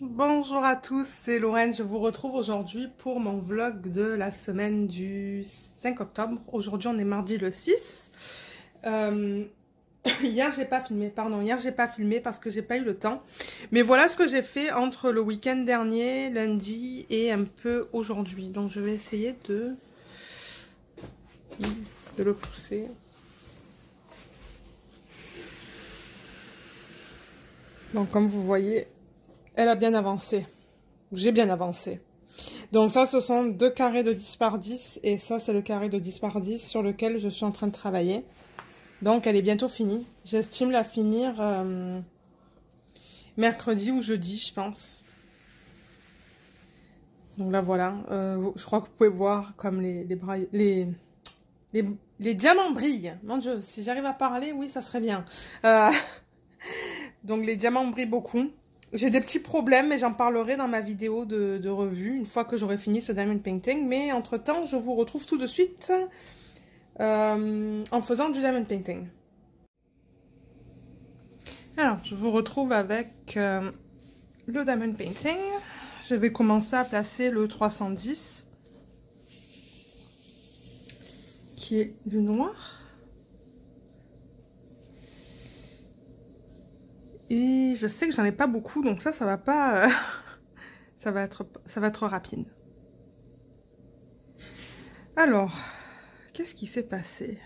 Bonjour à tous, c'est Lorraine. Je vous retrouve aujourd'hui pour mon vlog de la semaine du 5 octobre. Aujourd'hui, on est mardi le 6. Hier, j'ai pas filmé, pardon. Hier, j'ai pas filmé parce que j'ai pas eu le temps. Mais voilà ce que j'ai fait entre le week-end dernier, lundi et un peu aujourd'hui. Donc, je vais essayer de le pousser. Donc, comme vous voyez, elle a bien avancé. J'ai bien avancé. Donc ça, ce sont deux carrés de 10 par 10 et ça, c'est le carré de 10 par 10 sur lequel je suis en train de travailler. Donc elle est bientôt finie. J'estime la finir mercredi ou jeudi, je pense. Donc là, voilà. Je crois que vous pouvez voir comme les diamants brillent. Mon Dieu, si j'arrive à parler, oui, ça serait bien. Donc les diamants brillent beaucoup. J'ai des petits problèmes, mais j'en parlerai dans ma vidéo de revue, une fois que j'aurai fini ce diamond painting. Mais entre-temps, je vous retrouve tout de suite en faisant du diamond painting. Alors, je vous retrouve avec le diamond painting. Je vais commencer à placer le 310, qui est du noir. Et je sais que j'en ai pas beaucoup, donc ça va pas... ça va être rapide. Alors, qu'est-ce qui s'est passé?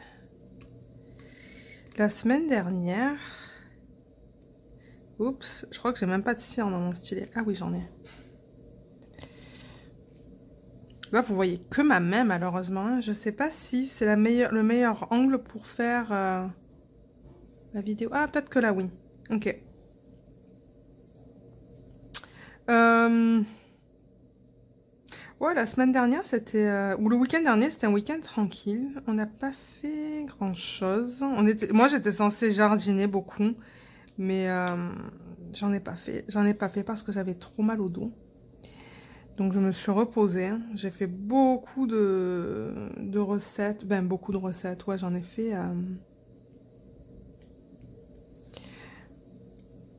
La semaine dernière... Oups, je crois que j'ai même pas de cire dans mon stylet. Ah oui, j'en ai. Là, vous voyez que ma main, malheureusement. Je sais pas si c'est le meilleur angle pour faire la vidéo. Ah, peut-être que là, oui. Ok. Ouais, la semaine dernière, c'était... ou le week-end dernier, c'était un week-end tranquille. On n'a pas fait grand-chose. Moi, j'étais censée jardiner beaucoup. Mais j'en ai pas fait. J'en ai pas fait parce que j'avais trop mal au dos. Donc, je me suis reposée. J'ai fait beaucoup de recettes. Ben, beaucoup de recettes. Ouais, j'en ai fait...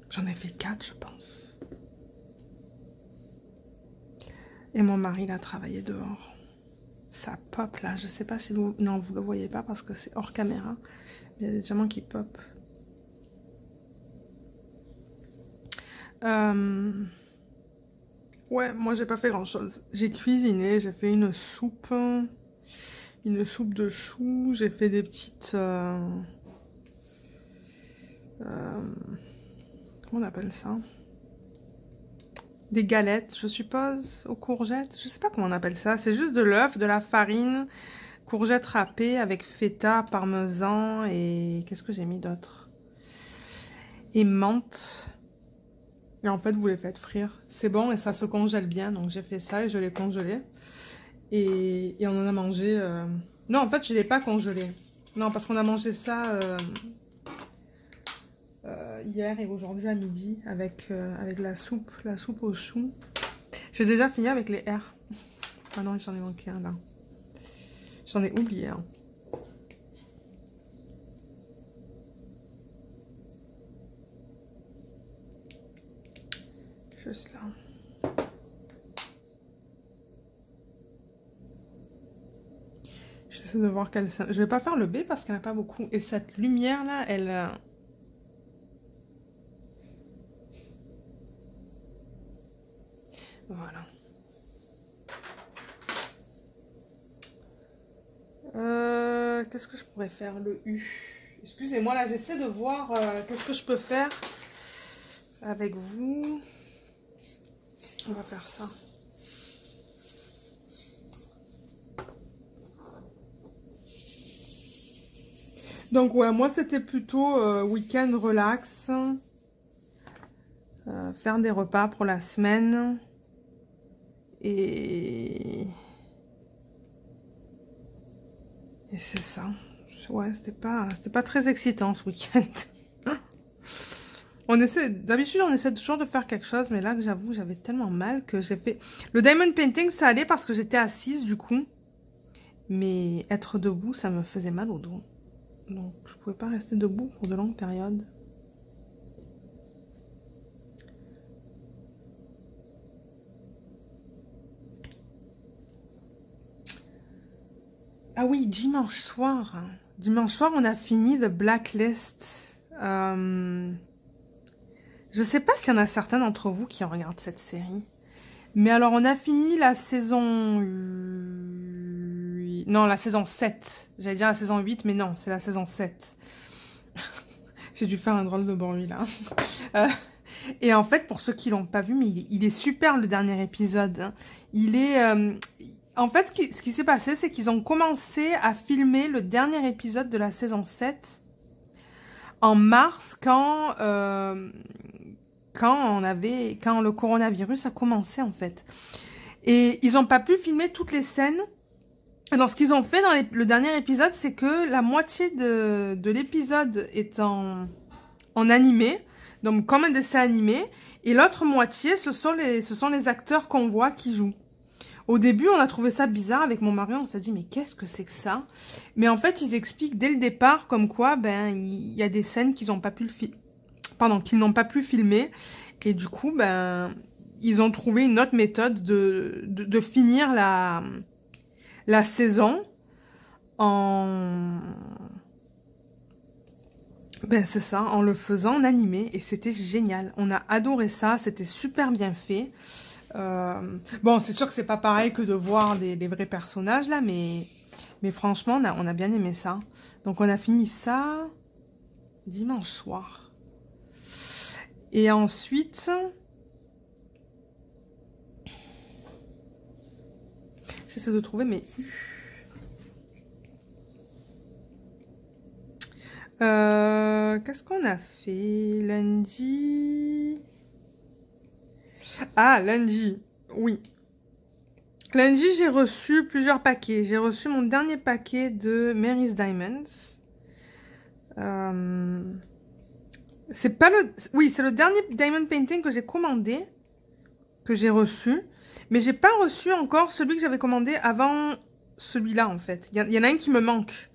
J'en ai fait 4, je pense. Et mon mari, il a travaillé dehors. Ça pop là, je sais pas si vous... Non, vous le voyez pas parce que c'est hors caméra. Il y a des diamants qui pop. Ouais, moi j'ai pas fait grand chose. J'ai cuisiné, j'ai fait une soupe de choux. J'ai fait des petites... comment on appelle ça? Des galettes, je suppose, aux courgettes. Je sais pas comment on appelle ça. C'est juste de l'œuf, de la farine, courgettes râpées avec feta, parmesan et... Qu'est-ce que j'ai mis d'autre? Et menthe. Et en fait, vous les faites frire. C'est bon et ça se congèle bien. Donc j'ai fait ça et je l'ai congelé. Et on en a mangé... Non, en fait, je ne l'ai pas congelé. Non, parce qu'on a mangé ça hier et aujourd'hui à midi avec la soupe aux choux. J'ai déjà fini avec les R. Ah non, j'en ai manqué un là. J'en ai oublié un. Juste là. J'essaie de voir quelle... Je vais pas faire le B parce qu'elle n'a pas beaucoup. Et cette lumière là, elle... Voilà. Qu'est-ce que je pourrais faire? Le U. Excusez-moi, là, j'essaie de voir qu'est-ce que je peux faire avec vous. On va faire ça. Donc, ouais, moi, c'était plutôt week-end relax. Faire des repas pour la semaine. Et c'est ça. Ouais, c'était pas très excitant ce week-end. D'habitude, on essaie toujours de faire quelque chose, mais là, que j'avoue, j'avais tellement mal que j'ai fait... Le diamond painting, ça allait parce que j'étais assise, du coup. Mais être debout, ça me faisait mal au dos. Donc, je pouvais pas rester debout pour de longues périodes. Ah oui, dimanche soir. Dimanche soir, on a fini The Blacklist. Je sais pas s'il y en a certains d'entre vous qui regardent cette série. Mais alors, on a fini la saison... Non, la saison 7. J'allais dire la saison 8, mais non, c'est la saison 7. J'ai dû faire un drôle de bruit, là. Et en fait, pour ceux qui l'ont pas vu, mais il est super, le dernier épisode. Il est... En fait, ce qui s'est passé, c'est qu'ils ont commencé à filmer le dernier épisode de la saison 7 en mars, quand le coronavirus a commencé, en fait. Et ils n'ont pas pu filmer toutes les scènes. Alors, ce qu'ils ont fait dans le dernier épisode, c'est que la moitié de l'épisode est en animé, donc comme un dessin animé, et l'autre moitié, ce sont les acteurs qu'on voit qui jouent. Au début, on a trouvé ça bizarre avec mon mari, on s'est dit, mais qu'est-ce que c'est que ça? Mais en fait, ils expliquent dès le départ comme quoi, ben, il y a des scènes qu'ils n'ont pas pu qu'ils n'ont pas pu filmer, et du coup, ben, ils ont trouvé une autre méthode de finir la saison en... Ben, c'est ça, en le faisant en animé, et c'était génial. On a adoré ça, c'était super bien fait. Bon, c'est sûr que c'est pas pareil que de voir les vrais personnages, là, mais franchement, on a bien aimé ça. Donc, on a fini ça dimanche soir. Et ensuite... J'essaie de trouver mes... Qu'est-ce qu'on a fait lundi? Ah, lundi, oui. Lundi, j'ai reçu plusieurs paquets. J'ai reçu mon dernier paquet de Mary's Diamonds. C'est pas le... Oui, c'est le dernier Diamond Painting que j'ai commandé, que j'ai reçu. Mais j'ai pas reçu encore celui que j'avais commandé avant celui-là, en fait. Il y en a un qui me manque.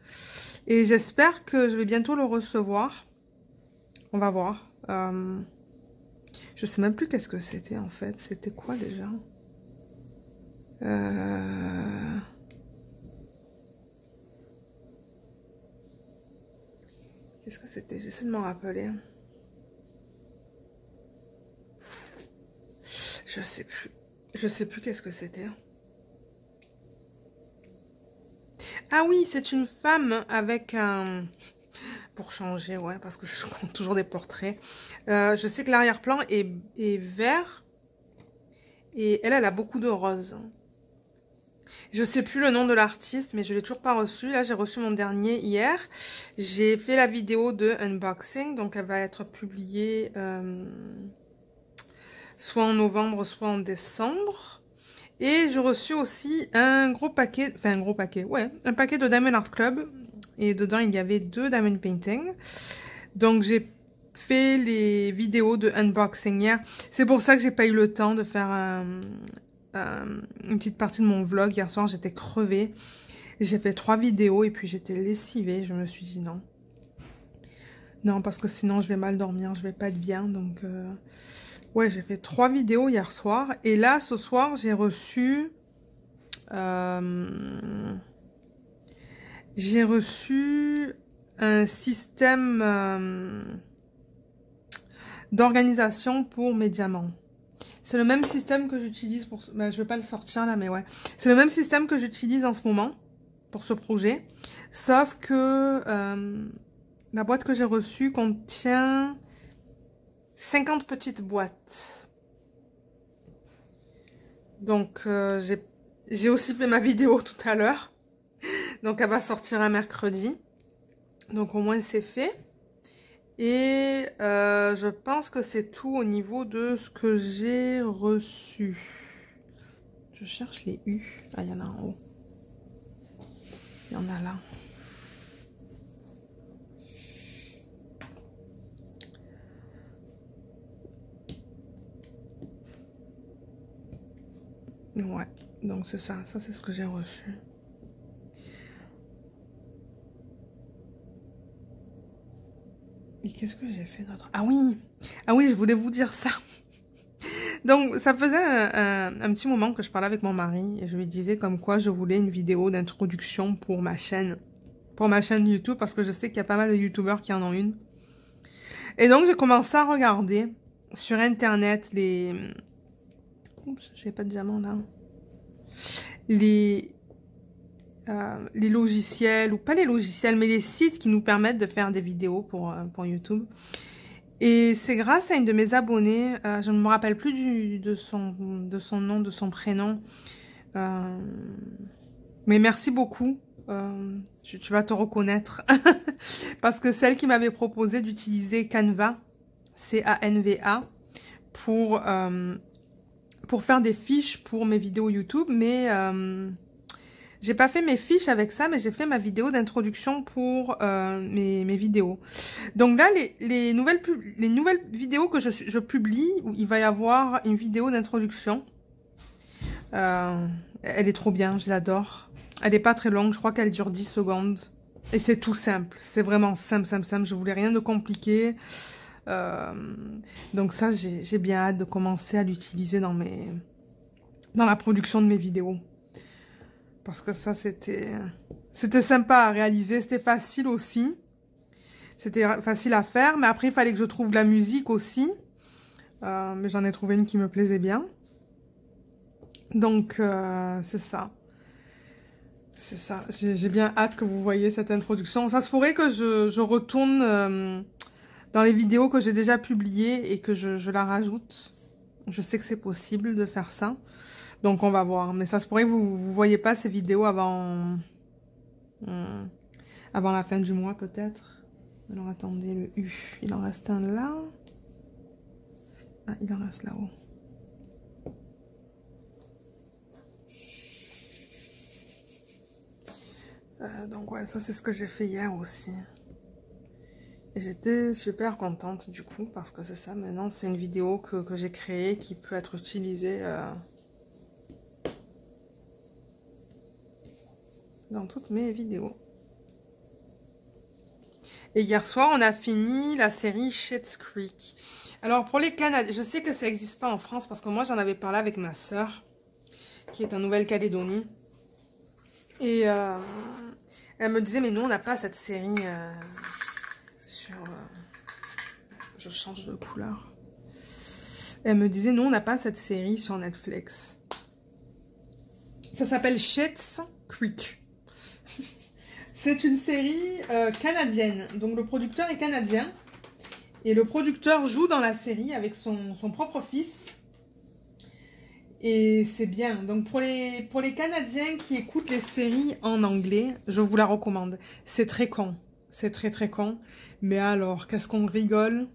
Et j'espère que je vais bientôt le recevoir. On va voir. Je sais même plus qu'est-ce que c'était, en fait. C'était quoi, déjà? Qu'est-ce que c'était? J'essaie de m'en rappeler. Je sais plus. Je sais plus qu'est-ce que c'était. Ah oui, c'est une femme avec un... Pour changer, ouais, parce que je compte toujours des portraits. Je sais que l'arrière-plan est vert. Et elle a beaucoup de rose. Je sais plus le nom de l'artiste, mais je l'ai toujours pas reçu. Là, j'ai reçu mon dernier hier. J'ai fait la vidéo de unboxing, donc elle va être publiée soit en novembre, soit en décembre. Et j'ai reçu aussi un gros paquet, enfin un gros paquet, ouais, un paquet de Diamond Art Club. Et dedans, il y avait 2 Diamond Painting. Donc, j'ai fait les vidéos de unboxing hier. C'est pour ça que j'ai pas eu le temps de faire une petite partie de mon vlog. Hier soir, j'étais crevée. J'ai fait 3 vidéos et puis j'étais lessivée. Je me suis dit non. Non, parce que sinon, je vais mal dormir. Je vais pas être bien. Donc, ouais, j'ai fait 3 vidéos hier soir. Et là, ce soir, j'ai reçu... J'ai reçu un système d'organisation pour mes diamants. C'est le même système que j'utilise pour... Ben, je vais pas le sortir là, mais ouais. C'est le même système que j'utilise en ce moment pour ce projet. Sauf que la boîte que j'ai reçue contient 50 petites boîtes. Donc, j'ai aussi fait ma vidéo tout à l'heure. Donc, elle va sortir un mercredi. Donc, au moins, c'est fait. Et je pense que c'est tout au niveau de ce que j'ai reçu. Je cherche les U. Ah, il y en a en haut. Il y en a là. Ouais, donc c'est ça. Ça, c'est ce que j'ai reçu. Et qu'est-ce que j'ai fait d'autre? Ah oui! Ah oui, je voulais vous dire ça. Donc, ça faisait un petit moment que je parlais avec mon mari et je lui disais comme quoi je voulais une vidéo d'introduction pour ma chaîne. Pour ma chaîne YouTube, parce que je sais qu'il y a pas mal de YouTubeurs qui en ont une. Et donc, j'ai commencé à regarder sur Internet les... Oups, j'ai pas de diamant là. Les logiciels, ou pas les logiciels, mais les sites qui nous permettent de faire des vidéos pour YouTube. Et c'est grâce à une de mes abonnées, je ne me rappelle plus de son nom, de son prénom, mais merci beaucoup, tu vas te reconnaître, parce que celle qui m'avait proposé d'utiliser Canva, C-A-N-V-A, pour faire des fiches pour mes vidéos YouTube, mais j'ai pas fait mes fiches avec ça, mais j'ai fait ma vidéo d'introduction pour mes vidéos. Donc là, les nouvelles vidéos que je publie, où il va y avoir une vidéo d'introduction. Elle est trop bien, je l'adore. Elle est pas très longue, je crois qu'elle dure 10 secondes. Et c'est tout simple, c'est vraiment simple, simple, simple. Je voulais rien de compliqué. Donc ça, j'ai bien hâte de commencer à l'utiliser dans la production de mes vidéos. Parce que ça, c'était sympa à réaliser, c'était facile aussi. C'était facile à faire, mais après, il fallait que je trouve de la musique aussi. Mais j'en ai trouvé une qui me plaisait bien. Donc, c'est ça. C'est ça. J'ai bien hâte que vous voyez cette introduction. Ça se pourrait que je retourne dans les vidéos que j'ai déjà publiées et que je la rajoute. Je sais que c'est possible de faire ça. Donc, on va voir. Mais ça se pourrait que vous ne voyez pas ces vidéos avant la fin du mois, peut-être. Alors, attendez, le U. Il en reste un là. Ah, il en reste là-haut. Donc, ouais, ça, c'est ce que j'ai fait hier aussi. Et j'étais super contente, du coup, parce que c'est ça. Maintenant, c'est une vidéo que j'ai créée qui peut être utilisée... dans toutes mes vidéos. Et hier soir, on a fini la série Schitt's Creek. Alors, pour les Canadiens, je sais que ça n'existe pas en France, parce que moi, j'en avais parlé avec ma sœur, qui est en Nouvelle-Calédonie. Et elle me disait, mais nous, on n'a pas cette série sur... je change de couleur. Elle me disait, nous, on n'a pas cette série sur Netflix. Ça s'appelle Schitt's Creek. C'est une série canadienne. Donc le producteur est canadien. Et le producteur joue dans la série avec son propre fils. Et c'est bien. Donc pour les Canadiens qui écoutent les séries en anglais, je vous la recommande. C'est très con. C'est très très con. Mais alors, qu'est-ce qu'on rigole.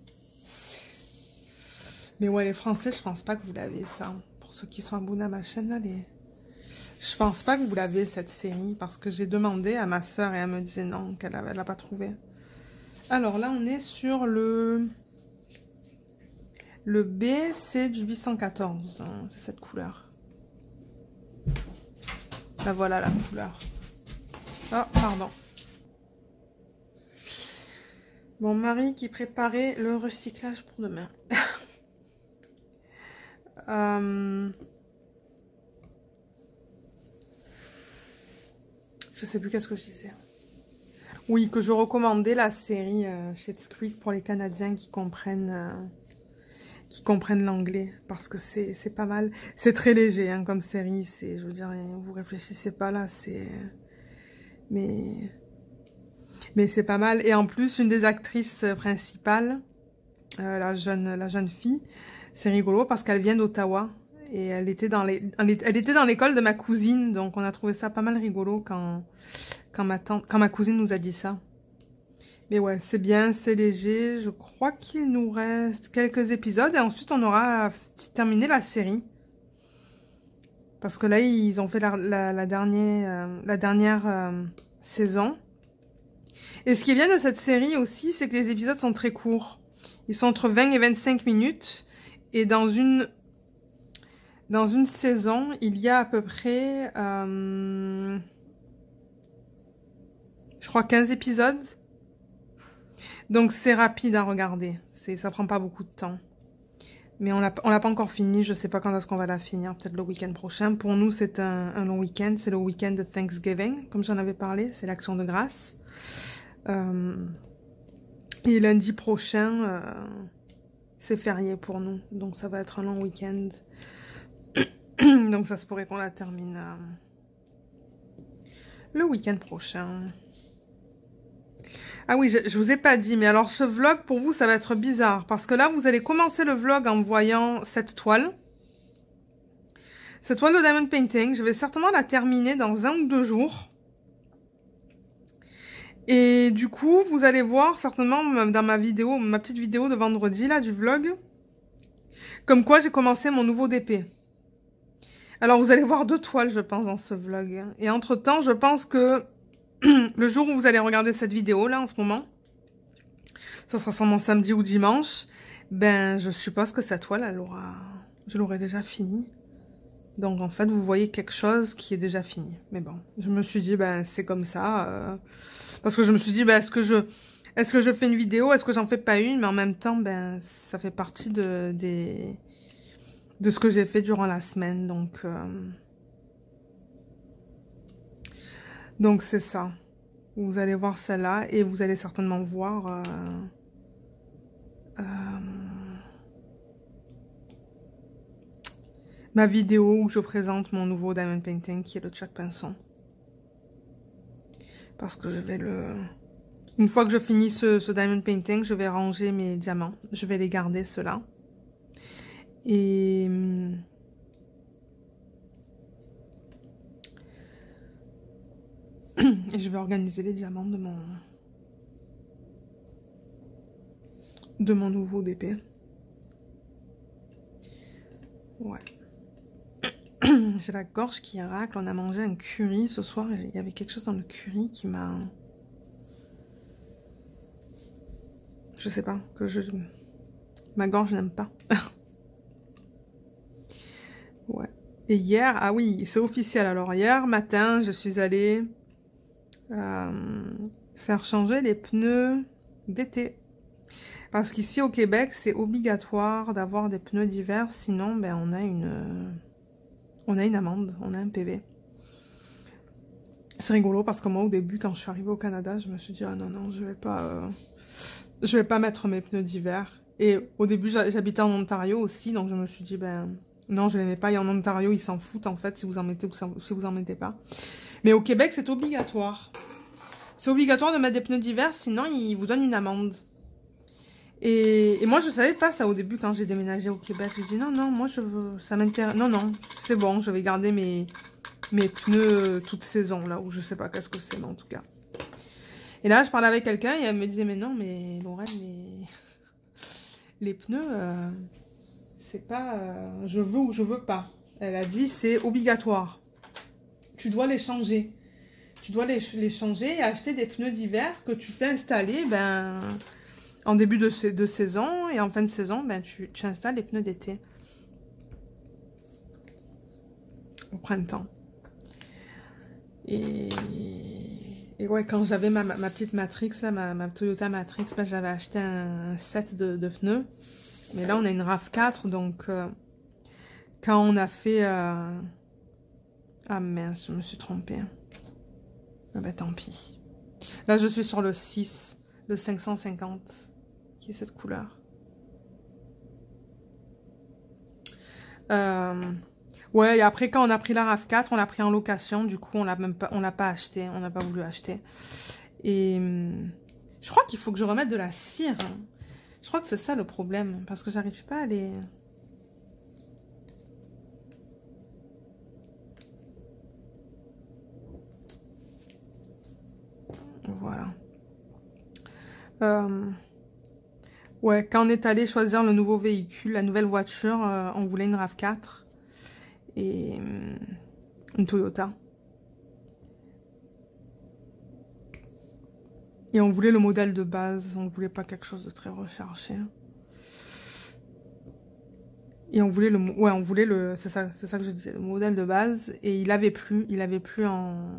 Mais ouais, les Français, je pense pas que vous l'avez ça. Pour ceux qui sont abonnés à ma chaîne, là, je pense pas que vous l'avez, cette série, parce que j'ai demandé à ma sœur et elle me disait non, qu'elle l'a pas trouvé. Alors là, on est sur le B, c'est du 814, hein, c'est cette couleur. Là, voilà la couleur. Oh, pardon. Mon mari qui préparait le recyclage pour demain. Je sais plus qu'est-ce que je disais. Oui, que je recommandais la série Schitt's Creek pour les Canadiens qui comprennent l'anglais. Parce que c'est pas mal. C'est très léger hein, comme série. Je veux dire, vous réfléchissez pas là. Mais c'est pas mal. Et en plus, une des actrices principales, la jeune fille, c'est rigolo parce qu'elle vient d'Ottawa. Et elle était dans l'école de ma cousine, donc on a trouvé ça pas mal rigolo quand ma cousine nous a dit ça. Mais ouais, c'est bien, c'est léger. Je crois qu'il nous reste quelques épisodes et ensuite on aura terminé la série. Parce que là, ils ont fait la dernière saison. Et ce qui est bien de cette série aussi, c'est que les épisodes sont très courts. Ils sont entre 20 et 25 minutes. Et dans une saison, il y a à peu près, je crois, 15 épisodes. Donc, c'est rapide à regarder. Ça prend pas beaucoup de temps. Mais on l'a pas encore fini, je sais pas quand est-ce qu'on va la finir, peut-être le week-end prochain. Pour nous, c'est un long week-end, c'est le week-end de Thanksgiving, comme j'en avais parlé, c'est l'action de grâce. Et lundi prochain, c'est férié pour nous, donc ça va être un long week-end. Donc ça se pourrait qu'on la termine le week-end prochain. Ah oui, je vous ai pas dit, mais alors ce vlog, pour vous, ça va être bizarre. Parce que là, vous allez commencer le vlog en voyant cette toile. Cette toile de Diamond Painting, je vais certainement la terminer dans 1 ou 2 jours. Et du coup, vous allez voir certainement dans ma vidéo, ma petite vidéo de vendredi, là, du vlog, comme quoi j'ai commencé mon nouveau DP. Alors, vous allez voir 2 toiles, je pense, dans ce vlog. Et entre-temps, je pense que le jour où vous allez regarder cette vidéo, là, en ce moment, ça sera sûrement samedi ou dimanche, ben, je suppose que cette toile, je l'aurai déjà finie. Donc, en fait, vous voyez quelque chose qui est déjà fini. Mais bon, je me suis dit, ben, c'est comme ça. Parce que je me suis dit, ben, est-ce que je fais une vidéo? Est-ce que j'en fais pas une? Mais en même temps, ben, ça fait partie de ce que j'ai fait durant la semaine. Donc c'est ça. Vous allez voir celle-là et vous allez certainement voir ma vidéo où je présente mon nouveau Diamond Painting qui est le Chuck Pinson. Parce que je vais une fois que je finis ce Diamond Painting, je vais ranger mes diamants. Je vais les garder, ceux-là. Et je vais organiser les diamants de mon nouveau DP. Ouais. J'ai la gorge qui racle. On a mangé un curry ce soir. Il y avait quelque chose dans le curry qui m'a... Je sais pas. Ma gorge n'aime pas. Ouais. Et hier... Ah oui, c'est officiel. Alors hier matin, je suis allée faire changer les pneus d'été. Parce qu'ici au Québec, c'est obligatoire d'avoir des pneus d'hiver. Sinon, ben, on a une amende, on a un PV. C'est rigolo parce que moi, au début, quand je suis arrivée au Canada, je me suis dit, ah non, non, je vais pas mettre mes pneus d'hiver. Et au début, j'habitais en Ontario aussi, donc je me suis dit, ben, non, je les mets pas. Et en Ontario, ils s'en foutent, en fait, si vous en mettez ou si vous en mettez pas. Mais au Québec, c'est obligatoire. C'est obligatoire de mettre des pneus d'hiver, sinon, ils vous donnent une amende. Et moi, je savais pas ça au début quand j'ai déménagé au Québec. J'ai dit, non, non, moi, ça m'intéresse. Non, non, c'est bon, je vais garder mes pneus toute saison, là, où je sais pas qu'est-ce que c'est, mais en tout cas. Et là, je parlais avec quelqu'un et elle me disait, mais non, mais Lorraine, les pneus, c'est pas je veux ou je veux pas. Elle a dit, c'est obligatoire. Tu dois les changer. Tu dois les changer et acheter des pneus d'hiver que tu fais installer, ben... En début de saison et en fin de saison, ben, tu installes les pneus d'été. Au printemps. Et ouais, quand j'avais ma petite Matrix, là, ma Toyota Matrix, ben, j'avais acheté un set de pneus. Mais là, on a une RAV4, donc quand on a fait... Ah mince, je me suis trompée. Ah ben tant pis. Là, je suis sur le 6, le 550. Qui est cette couleur. Ouais, et après, quand on a pris la RAV4, on l'a pris en location. Du coup, on l'a pas acheté. On n'a pas voulu acheter. Et je crois qu'il faut que je remette de la cire. Je crois que c'est ça le problème. Parce que j'arrive pas à les... Voilà. Ouais, quand on est allé choisir le nouveau véhicule, la nouvelle voiture, on voulait une RAV4 et une Toyota. Et on voulait le modèle de base, on voulait pas quelque chose de très recherché. Et on voulait c'est ça que je disais, le modèle de base. Et il avait plus en...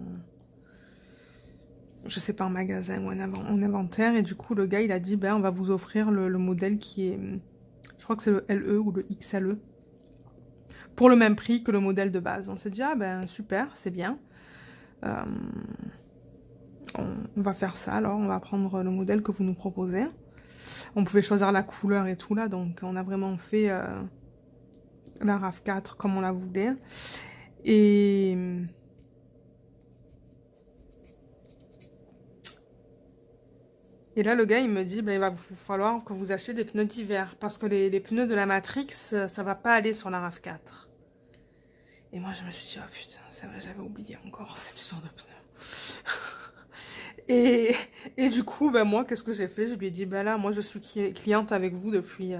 je sais pas, en magasin ou en inventaire. Et du coup, le gars, il a dit, ben, on va vous offrir le modèle qui est Je crois que c'est le LE ou le XLE. Pour le même prix que le modèle de base. On s'est dit, ah ben super, c'est bien. On va faire ça alors, on va prendre le modèle que vous nous proposez. On pouvait choisir la couleur et tout là, donc on a vraiment fait la RAV4 comme on la voulait. Et là, le gars, il me dit, ben, il va vous falloir que vous achetiez des pneus d'hiver. Parce que les pneus de la Matrix, ça va pas aller sur la RAV4. Et moi, je me suis dit, oh putain, c'est vrai, j'avais oublié encore cette histoire de pneus. Et du coup, ben, moi, qu'est-ce que j'ai fait? Je lui ai dit, ben là, moi, je suis cliente avec vous depuis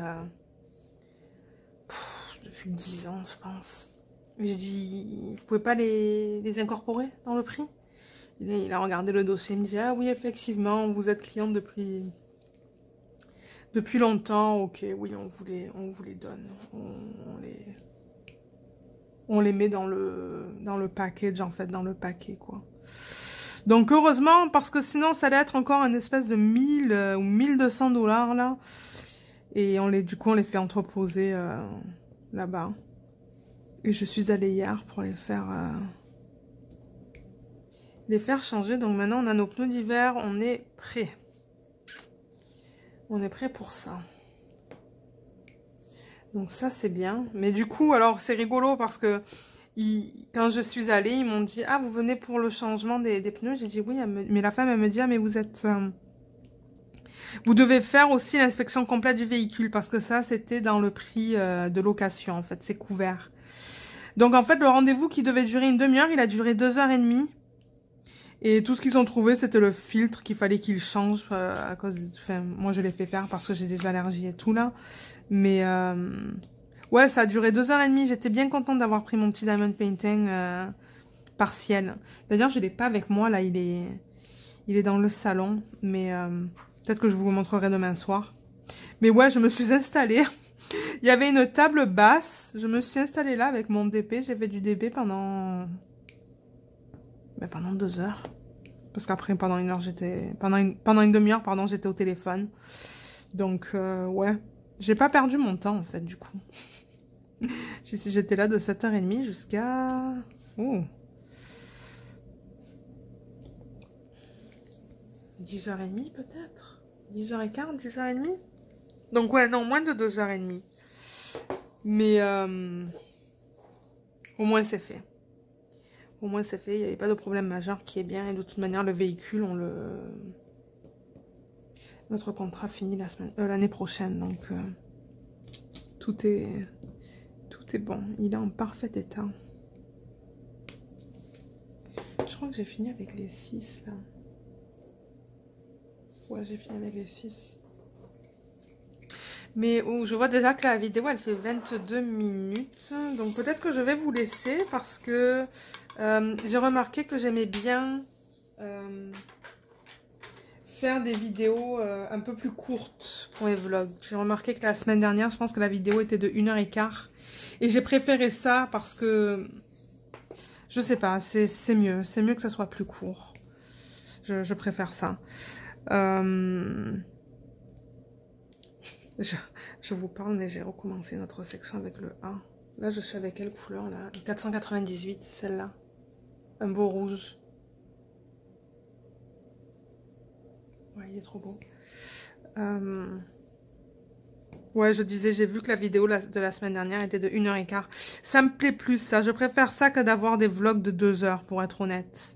10 ans, je pense. J'ai dit, vous pouvez pas les incorporer dans le prix? Il a regardé le dossier, il me dit, ah oui, effectivement, vous êtes cliente depuis longtemps, ok, oui, on vous les donne. On les met dans le package, en fait, dans le paquet, quoi. Donc, heureusement, parce que sinon, ça allait être encore une espèce de 1000 ou 1200 $, là. Et du coup, on les fait entreposer là-bas. Et je suis allée hier pour les faire changer. Donc maintenant, on a nos pneus d'hiver, on est prêt. On est prêt pour ça. Donc ça, c'est bien. Mais du coup, alors, c'est rigolo parce que quand je suis allée, ils m'ont dit, ah, vous venez pour le changement des pneus? J'ai dit oui, mais la femme, elle me dit, ah, mais vous devez faire aussi l'inspection complète du véhicule parce que ça, c'était dans le prix de location, en fait, c'est couvert. Donc, en fait, le rendez-vous qui devait durer une demi-heure, il a duré 2h30. Et tout ce qu'ils ont trouvé, c'était le filtre qu'il fallait qu'ils changent à cause de... Enfin, moi, je l'ai fait faire parce que j'ai des allergies et tout, là. Mais, ouais, ça a duré 2h30. J'étais bien contente d'avoir pris mon petit diamond painting partiel. D'ailleurs, je l'ai pas avec moi, là. Il est dans le salon. Mais peut-être que je vous le montrerai demain soir. Mais ouais, je me suis installée. Il y avait une table basse. Je me suis installée là avec mon DP. J'ai fait du DP pendant 2 heures. Parce qu'après, pendant une demi-heure, pardon, j'étais au téléphone. Donc, ouais. J'ai pas perdu mon temps, en fait, du coup. J'étais là de 7h30 jusqu'à... Oh. 10h30, peut-être 10h15, 10h30. Donc, ouais, non, moins de 2h30. Mais, au moins, c'est fait. Au moins, c'est fait. Il n'y avait pas de problème majeur qui est bien. Et de toute manière, le véhicule, notre contrat finit l'année prochaine. Donc, tout est bon. Il est en parfait état. Je crois que j'ai fini avec les 6, là. Ouais, j'ai fini avec les 6. Mais je vois déjà que la vidéo, elle fait 22 minutes. Donc, peut-être que je vais vous laisser parce que... j'ai remarqué que j'aimais bien faire des vidéos un peu plus courtes pour les vlogs. J'ai remarqué que la semaine dernière, je pense que la vidéo était de 1h15. Et j'ai préféré ça parce que, je sais pas, c'est mieux. C'est mieux que ça soit plus court. Je préfère ça. Je vous parle, mais j'ai recommencé notre section avec le A. Là, je suis avec quelle couleur, là? Le 498, celle-là. Un beau rouge. Ouais, il est trop beau. Ouais, je disais, j'ai vu que la vidéo de la semaine dernière était de 1h15. Ça me plaît plus, ça. Je préfère ça que d'avoir des vlogs de 2 heures, pour être honnête.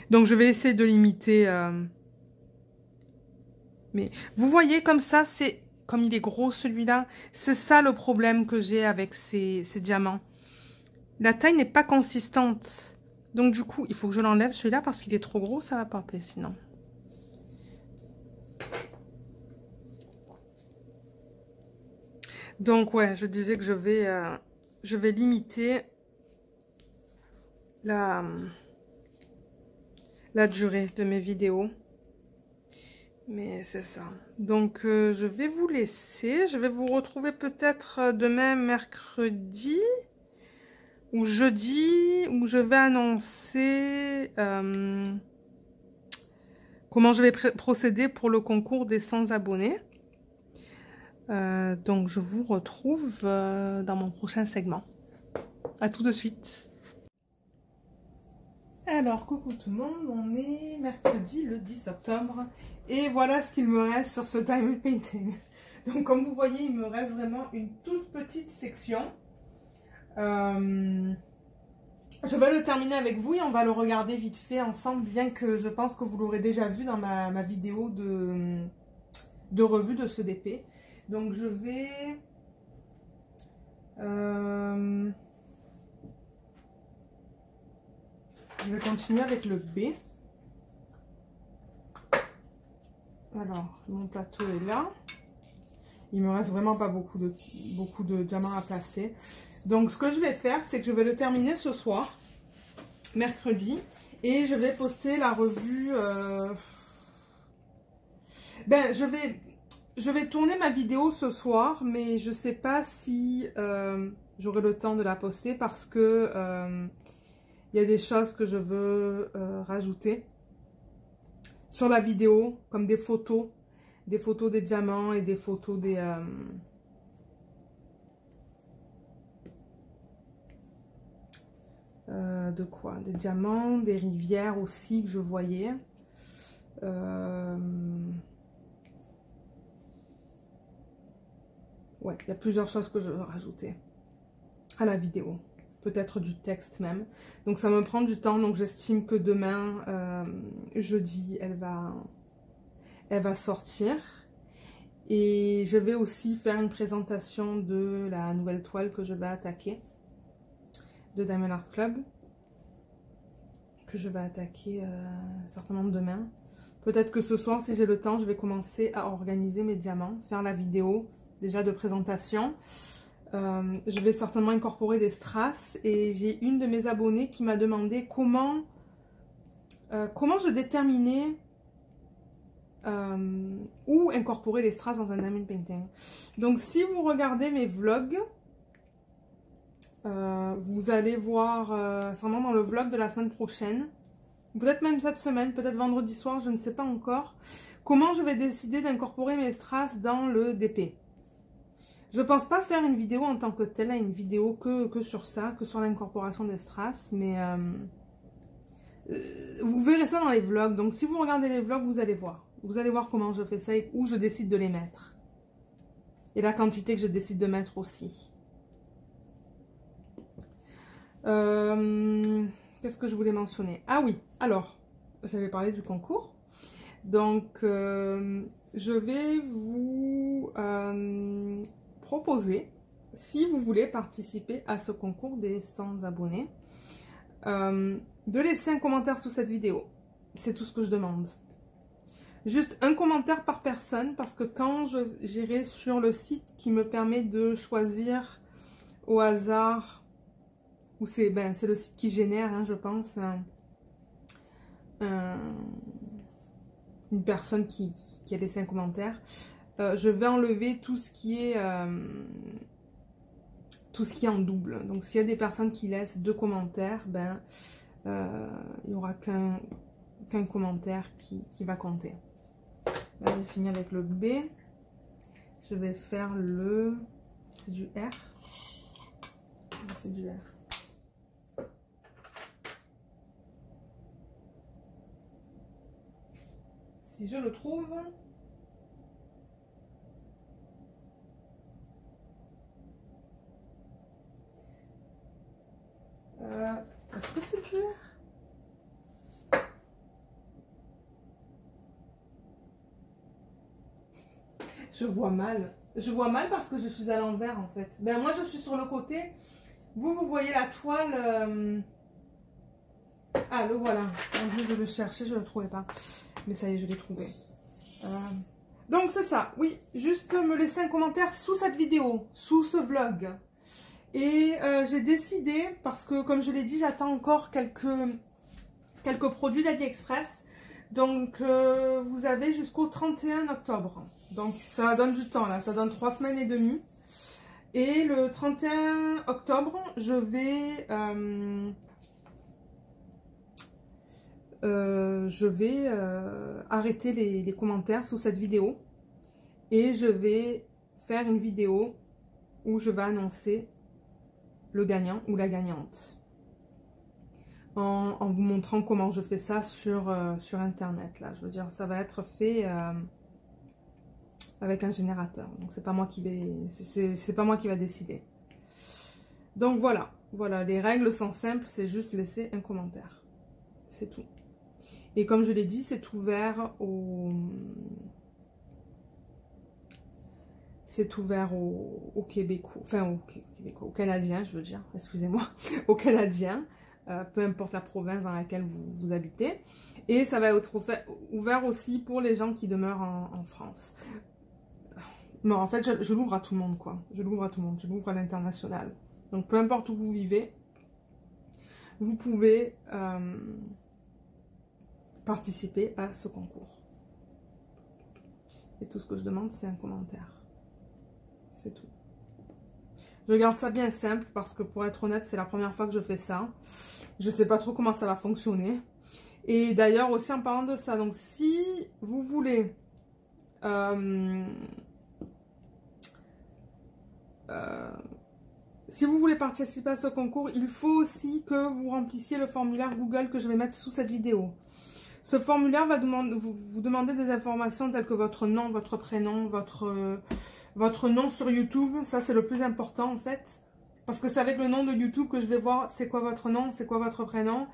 Donc, je vais essayer de limiter... Mais vous voyez, comme ça, c'est... Comme il est gros, celui-là, c'est ça le problème que j'ai avec ces diamants. La taille n'est pas consistante. Donc, du coup, il faut que je l'enlève, celui-là, parce qu'il est trop gros, ça va pas payer, sinon. Donc, ouais, je disais que je vais limiter la durée de mes vidéos. Mais c'est ça. Donc, je vais vous laisser. Je vais vous retrouver peut-être demain, mercredi ou jeudi, où je vais annoncer comment je vais procéder pour le concours des 100 abonnés. Donc je vous retrouve dans mon prochain segment. À tout de suite. Alors, coucou tout le monde, on est mercredi le 10 octobre et voilà ce qu'il me reste sur ce diamond painting. Donc comme vous voyez, il me reste vraiment une toute petite section. Je vais le terminer avec vous et on va le regarder vite fait ensemble, bien que je pense que vous l'aurez déjà vu dans ma vidéo de revue de ce DP. Donc je vais continuer avec le B. Alors, mon plateau est là. Il me reste vraiment pas beaucoup de diamants à placer. Donc, ce que je vais faire, c'est que je vais le terminer ce soir, mercredi. Et je vais poster la revue... je vais tourner ma vidéo ce soir, mais je sais pas si j'aurai le temps de la poster parce que... il y a des choses que je veux rajouter sur la vidéo, comme des photos des diamants et des photos des... de quoi? Des diamants, des rivières aussi que je voyais. Ouais, il y a plusieurs choses que je veux rajouter à la vidéo. Peut-être du texte même. Donc ça me prend du temps, donc j'estime que demain, jeudi, elle va sortir. Et je vais aussi faire une présentation de la nouvelle toile que je vais attaquer, de Diamond Art Club, que je vais attaquer certainement demain. Peut-être que ce soir, si j'ai le temps, je vais commencer à organiser mes diamants, faire la vidéo déjà de présentation. Je vais certainement incorporer des strass et j'ai une de mes abonnées qui m'a demandé comment je déterminais où incorporer les strass dans un diamond painting. Donc si vous regardez mes vlogs, vous allez voir sûrement dans le vlog de la semaine prochaine, peut-être même cette semaine, peut-être vendredi soir, je ne sais pas encore, comment je vais décider d'incorporer mes strass dans le DP. Je pense pas faire une vidéo en tant que telle, une vidéo que sur ça, que sur l'incorporation des strass, mais vous verrez ça dans les vlogs. Donc si vous regardez les vlogs, vous allez voir. Vous allez voir comment je fais ça et où je décide de les mettre. Et la quantité que je décide de mettre aussi. Qu'est-ce que je voulais mentionner? Ah oui, alors, j'avais parlé du concours. Donc, je vais vous... proposer, si vous voulez participer à ce concours des 100 abonnés, de laisser un commentaire sous cette vidéo. C'est tout ce que je demande. Juste un commentaire par personne, parce que quand j'irai sur le site qui me permet de choisir au hasard, ou c'est le site qui génère, hein, je pense, une personne qui a laissé un commentaire, je vais enlever tout ce qui est en double. Donc s'il y a des personnes qui laissent 2 commentaires, il n'y aura qu'un commentaire qui va compter. Là j'ai fini avec le B. Je vais faire le... c'est du R. C'est du R. Si je le trouve... est-ce que c'est du R? Je vois mal. Je vois mal parce que je suis à l'envers en fait. Moi je suis sur le côté. Vous voyez la toile. Ah, le voilà. Mon Dieu, je le cherchais, je ne le trouvais pas. Mais ça y est, je l'ai trouvé. Donc c'est ça. Oui, juste me laisser un commentaire sous cette vidéo, sous ce vlog. Et j'ai décidé, parce que comme je l'ai dit, j'attends encore quelques produits d'AliExpress. Donc vous avez jusqu'au 31 octobre. Donc ça donne du temps là, ça donne 3 semaines et demie. Et le 31 octobre, je vais arrêter les commentaires sous cette vidéo. Et je vais faire une vidéo où je vais annoncer le gagnant ou la gagnante. En vous montrant comment je fais ça sur Internet. Là. Je veux dire, ça va être fait avec un générateur. Donc, c'est pas moi qui vais, c'est pas moi qui va décider. Donc, voilà. Voilà, les règles sont simples. C'est juste laisser un commentaire. C'est tout. Et comme je l'ai dit, c'est ouvert aux... C'est ouvert aux Québécois, enfin aux Québécois, aux Canadiens, je veux dire, excusez-moi, aux Canadiens, peu importe la province dans laquelle vous habitez. Et ça va être ouvert aussi pour les gens qui demeurent en France. Non, en fait, je l'ouvre à tout le monde, quoi. Je l'ouvre à tout le monde, je l'ouvre à l'international. Donc, peu importe où vous vivez, vous pouvez participer à ce concours. Et tout ce que je demande, c'est un commentaire. C'est tout. Je garde ça bien simple parce que pour être honnête, c'est la première fois que je fais ça. Je ne sais pas trop comment ça va fonctionner. Et d'ailleurs aussi en parlant de ça, donc si vous voulez participer à ce concours, il faut aussi que vous remplissiez le formulaire Google que je vais mettre sous cette vidéo. Ce formulaire va vous demander des informations telles que votre nom, votre prénom, votre nom sur YouTube. Ça, c'est le plus important en fait. Parce que c'est avec le nom de YouTube que je vais voir c'est quoi votre nom, c'est quoi votre prénom,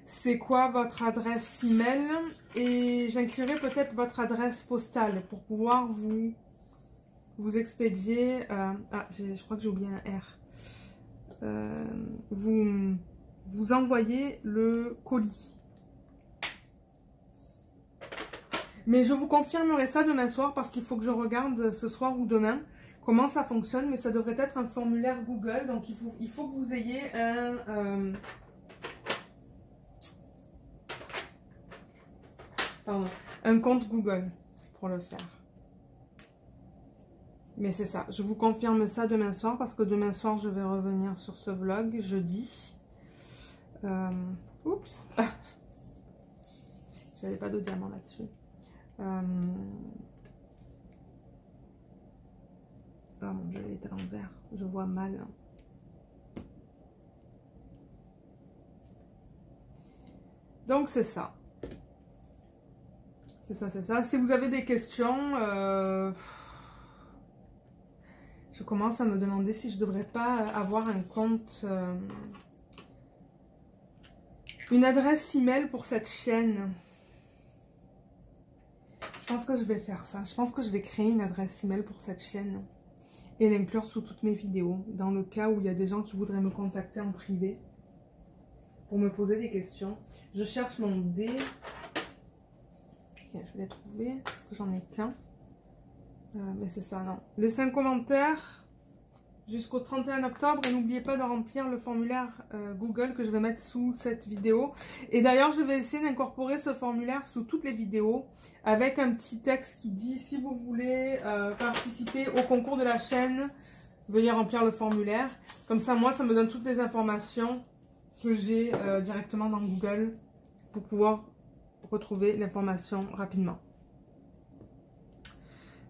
c'est quoi votre adresse email. Et j'inclurai peut-être votre adresse postale pour pouvoir vous expédier... je crois que j'ai oublié un R. Vous envoyez le colis. Mais je vous confirmerai ça demain soir parce qu'il faut que je regarde ce soir ou demain comment ça fonctionne. Mais ça devrait être un formulaire Google. Donc, il faut que vous ayez un compte Google pour le faire. Mais c'est ça. Je vous confirme ça demain soir parce que demain soir, je vais revenir sur ce vlog jeudi. Oups. J'avais pas de diamant là-dessus. Oh mon dieu, elle est à l'envers. Je vois mal. Donc, c'est ça. C'est ça, c'est ça. Si vous avez des questions, je commence à me demander si je ne devrais pas avoir un compte, une adresse email pour cette chaîne. Je pense que je vais faire ça. Je pense que je vais créer une adresse email pour cette chaîne et l'inclure sous toutes mes vidéos. Dans le cas où il y a des gens qui voudraient me contacter en privé pour me poser des questions. Je cherche mon dé. Okay, je vais les trouver parce que j'en ai qu'un. Mais c'est ça, non. Laissez un commentaire jusqu'au 31 octobre et n'oubliez pas de remplir le formulaire Google que je vais mettre sous cette vidéo. Et d'ailleurs, je vais essayer d'incorporer ce formulaire sous toutes les vidéos avec un petit texte qui dit si vous voulez participer au concours de la chaîne, veuillez remplir le formulaire. Comme ça, moi, ça me donne toutes les informations que j'ai directement dans Google pour pouvoir retrouver l'information rapidement.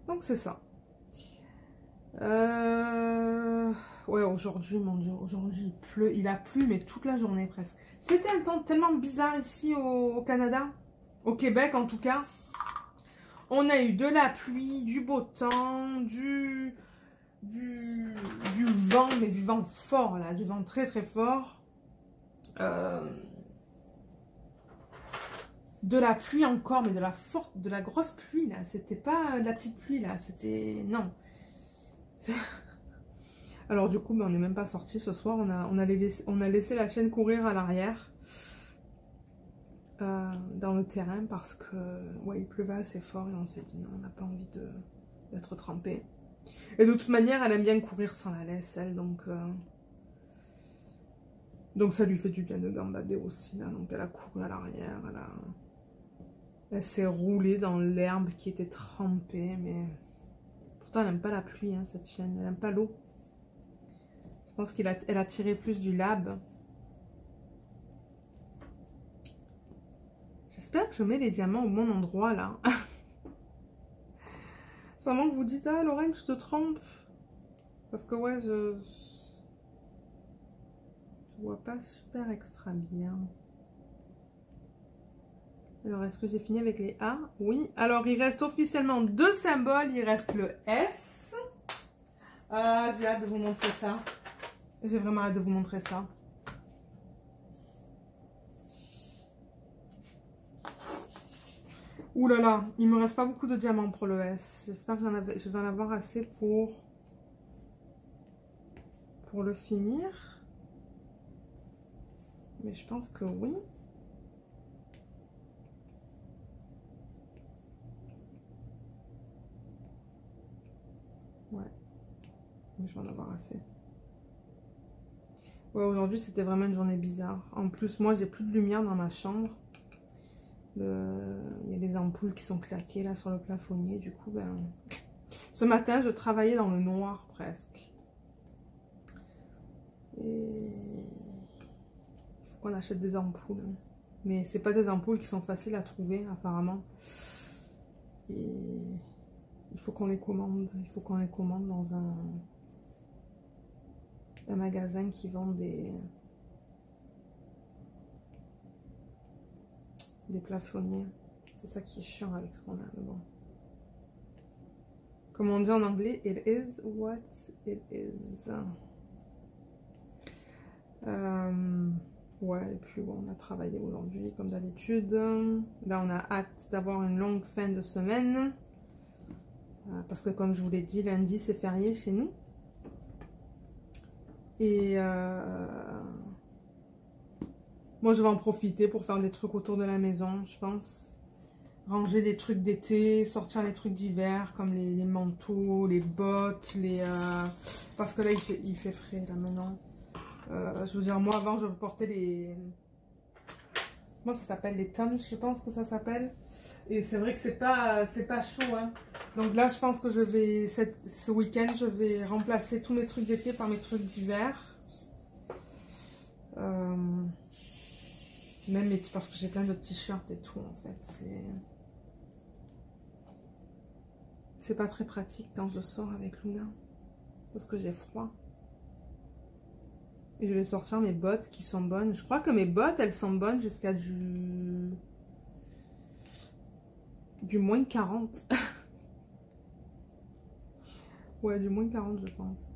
Donc, c'est ça. Ouais, aujourd'hui, mon Dieu, aujourd'hui il pleut, il a plu, mais toute la journée presque. C'était un temps tellement bizarre ici au Canada, au Québec en tout cas. On a eu de la pluie, du beau temps, du vent, mais du vent fort là, du vent très très fort. De la pluie encore, mais de la grosse pluie là. C'était pas de la petite pluie là, c'était... Non. Alors du coup, on n'est même pas sorti ce soir. On a laissé la chaîne courir à l'arrière dans le terrain parce que ouais, il pleuvait assez fort et on s'est dit non, on n'a pas envie d'être trempé. Et de toute manière, elle aime bien courir sans la laisse, elle, donc ça lui fait du bien de gambader aussi là. Donc elle a couru à l'arrière, elle s'est roulée dans l'herbe qui était trempée, mais pourtant elle n'aime pas la pluie, hein, cette chienne, elle n'aime pas l'eau. Je pense qu'elle a tiré plus du lab. J'espère que je mets les diamants au bon endroit là. Seulement que vous dites, ah Lorraine, tu te trompes. Parce que ouais, je vois pas super extra bien. Alors, est-ce que j'ai fini avec les A? Oui. Alors, il reste officiellement 2 symboles. Il reste le S. J'ai hâte de vous montrer ça. J'ai vraiment hâte de vous montrer ça. Ouh là là, il me reste pas beaucoup de diamants pour le S. J'espère que je vais en avoir assez pour le finir. Mais je pense que oui. Ouais. Je vais en avoir assez. Ouais, aujourd'hui, c'était vraiment une journée bizarre. En plus, moi, j'ai plus de lumière dans ma chambre. Il y a les ampoules qui sont claquées là sur le plafonnier. Du coup, ben... ce matin, je travaillais dans le noir presque. Et... il faut qu'on achète des ampoules. Mais c'est pas des ampoules qui sont faciles à trouver, apparemment. Et... il faut qu'on les commande. Il faut qu'on les commande dans un magasin qui vend des plafonniers. C'est ça qui est chiant avec ce qu'on a. Mais bon. Comme on dit en anglais, it is what it is. Ouais, et puis bon, on a travaillé aujourd'hui comme d'habitude. Là, on a hâte d'avoir une longue fin de semaine. Parce que comme je vous l'ai dit, lundi, c'est férié chez nous. Et moi, je vais en profiter pour faire des trucs autour de la maison, je pense. Ranger des trucs d'été, sortir les trucs d'hiver, comme les manteaux, les bottes, parce que là, il fait frais, là, maintenant. Je veux dire, moi, avant, je portais les... Moi, ça s'appelle les Toms, je pense que ça s'appelle. Et c'est vrai que c'est pas chaud, hein. Donc là, je pense que je vais, ce week-end, je vais remplacer tous mes trucs d'été par mes trucs d'hiver. Même parce que j'ai plein de t-shirts et tout, en fait. C'est pas très pratique quand je sors avec Luna. Parce que j'ai froid. Et je vais sortir mes bottes qui sont bonnes. Je crois que mes bottes, elles sont bonnes jusqu'à du moins 40. Ouais, du moins 40, je pense.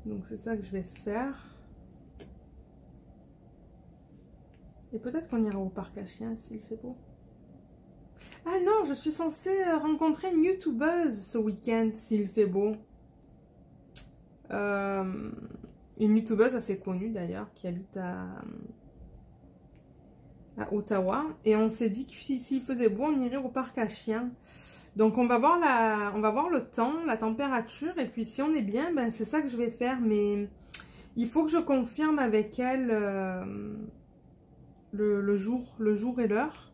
Donc, c'est ça que je vais faire. Et peut-être qu'on ira au parc à chiens s'il fait beau. Ah non, je suis censée rencontrer une youtubeuse ce week-end s'il fait beau. Une youtubeuse assez connue d'ailleurs qui habite à Ottawa. Et on s'est dit que s'il faisait beau, on irait au parc à chiens. Donc on va voir le temps, la température. Et puis si on est bien, ben, c'est ça que je vais faire. Mais il faut que je confirme avec elle le jour et l'heure.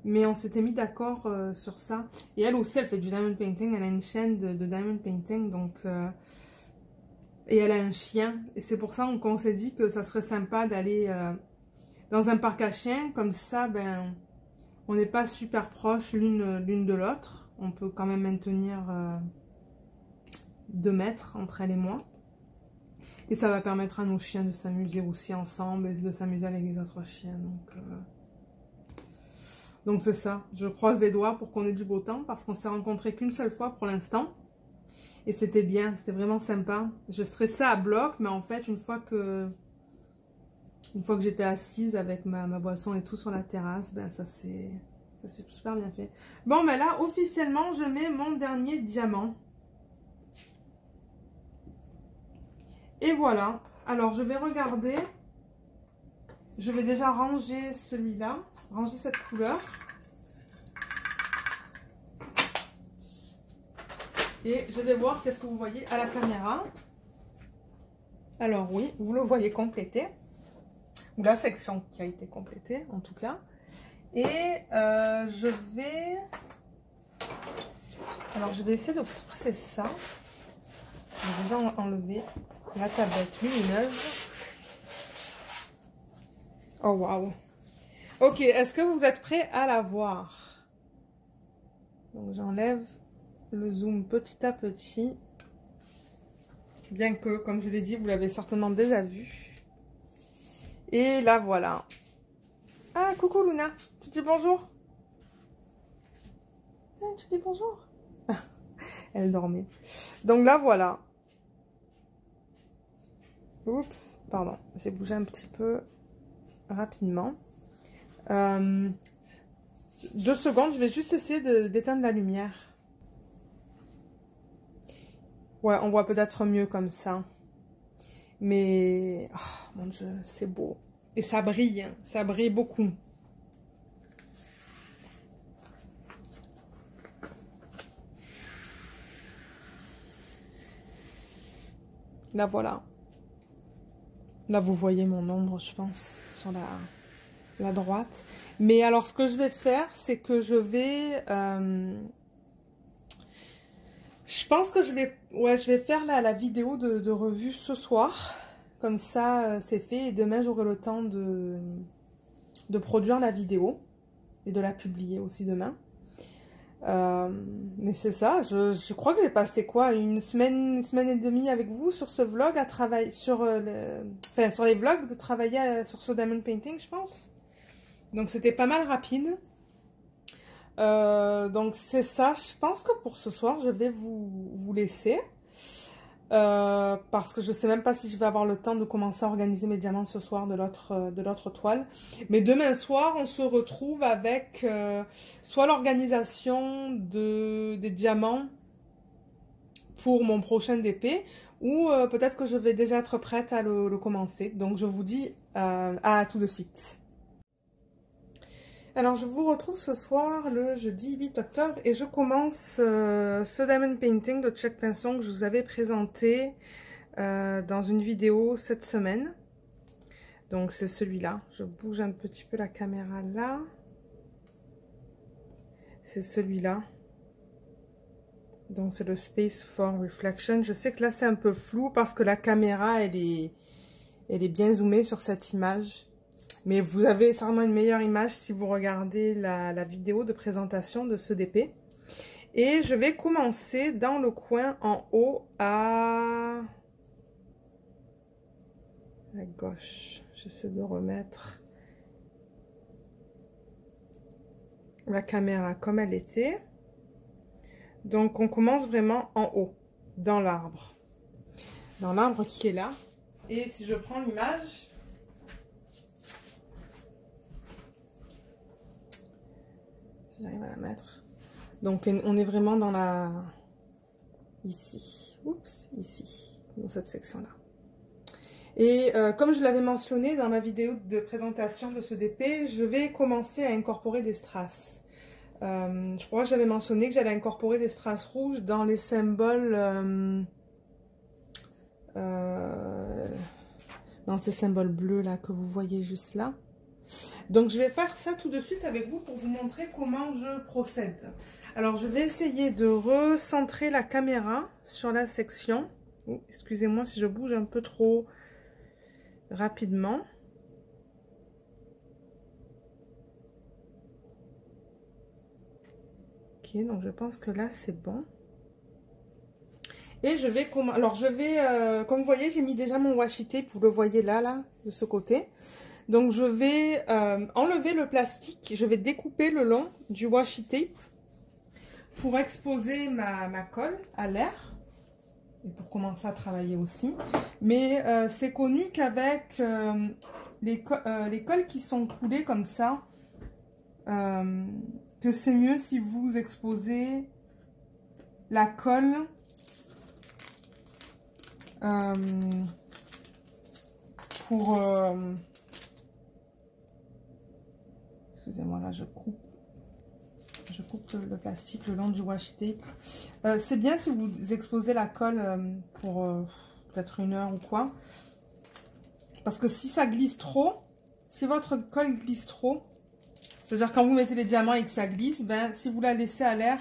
Mais on s'était mis d'accord sur ça. Et elle aussi, elle fait du diamond painting. Elle a une chaîne de diamond painting. Donc... et elle a un chien. Et c'est pour ça qu'on s'est dit que ça serait sympa d'aller dans un parc à chiens. Comme ça, ben, on n'est pas super proches l'une de l'autre. On peut quand même maintenir 2 mètres entre elle et moi. Et ça va permettre à nos chiens de s'amuser aussi ensemble et de s'amuser avec les autres chiens. Donc c'est ça. Je croise les doigts pour qu'on ait du beau temps parce qu'on s'est rencontrés qu'une seule fois pour l'instant. Et c'était bien, c'était vraiment sympa. Je stressais à bloc, mais en fait, une fois que j'étais assise avec ma boisson et tout sur la terrasse, ben ça s'est super bien fait. Bon, ben là, officiellement, je mets mon dernier diamant. Et voilà. Alors, je vais regarder. Je vais déjà ranger celui-là, ranger cette couleur. Et je vais voir qu'est-ce que vous voyez à la caméra. Alors oui, vous le voyez complété. Ou la section qui a été complétée, en tout cas. Et je vais essayer de pousser ça. Je vais déjà enlever la tablette lumineuse. Oh, waouh. Ok, est-ce que vous êtes prêts à la voir? Donc, j'enlève le zoom petit à petit. Bien que, comme je l'ai dit, vous l'avez certainement déjà vu. Et là, voilà. Ah, coucou Luna, tu dis bonjour? Ah, tu dis bonjour? Elle dormait. Donc là, voilà. Oups, pardon, j'ai bougé un petit peu rapidement. 2 secondes, je vais juste essayer d'éteindre la lumière. Ouais, on voit peut-être mieux comme ça. Mais, oh, mon Dieu, c'est beau. Et ça brille, hein, ça brille beaucoup. Là, voilà. Là, vous voyez mon ombre, je pense, sur la droite. Mais alors, ce que je vais faire, c'est que je vais... je pense que je vais faire la vidéo de revue ce soir. Comme ça, c'est fait. Et demain, j'aurai le temps de produire la vidéo. Et de la publier aussi demain. Mais c'est ça. Je crois que j'ai passé quoi? Une semaine et demie avec vous sur ce vlog à travailler sur sur les vlogs de travailler sur ce diamond painting, je pense. Donc c'était pas mal rapide. Donc c'est ça, je pense que pour ce soir je vais vous laisser parce que je sais même pas si je vais avoir le temps de commencer à organiser mes diamants ce soir de l'autre toile. Mais demain soir on se retrouve avec soit l'organisation des diamants pour mon prochain DP ou peut-être que je vais déjà être prête à le commencer. Donc je vous dis à tout de suite. Alors, je vous retrouve ce soir, le jeudi 8 octobre, et je commence ce diamond painting de Chuck Pinson que je vous avais présenté dans une vidéo cette semaine. Donc, c'est celui-là. Je bouge un petit peu la caméra là. C'est celui-là. Donc, c'est le Space for Reflection. Je sais que là, c'est un peu flou parce que la caméra, elle est bien zoomée sur cette image. Mais vous avez certainement une meilleure image si vous regardez la vidéo de présentation de ce DP. Et je vais commencer dans le coin en haut à la gauche. J'essaie de remettre la caméra comme elle était. Donc on commence vraiment en haut, dans l'arbre. Dans l'arbre qui est là. Et si je prends l'image... J'arrive à la mettre. Donc, on est vraiment dans la... Ici. Oups, ici. Dans cette section-là. Et comme je l'avais mentionné dans ma vidéo de présentation de ce DP, je vais commencer à incorporer des strass. Je crois que j'avais mentionné que j'allais incorporer des strass rouges dans les symboles... dans ces symboles bleus là que vous voyez juste là. Donc je vais faire ça tout de suite avec vous pour vous montrer comment je procède. Alors je vais essayer de recentrer la caméra sur la section. Oh, excusez-moi si je bouge un peu trop rapidement. Ok, donc je pense que là c'est bon. Et je vais, comme vous voyez, j'ai mis déjà mon washi tape, vous le voyez là, de ce côté. Donc je vais enlever le plastique, je vais découper le long du washi tape pour exposer ma colle à l'air et pour commencer à travailler aussi. Mais c'est connu qu'avec les colles qui sont coulées comme ça, que c'est mieux si vous exposez la colle pour... excusez-moi, là je coupe le plastique le long du washi tape. C'est bien si vous exposez la colle pour peut-être 1 heure ou quoi. Parce que si ça glisse trop, si votre colle glisse trop, c'est-à-dire quand vous mettez les diamants et que ça glisse, ben, si vous la laissez à l'air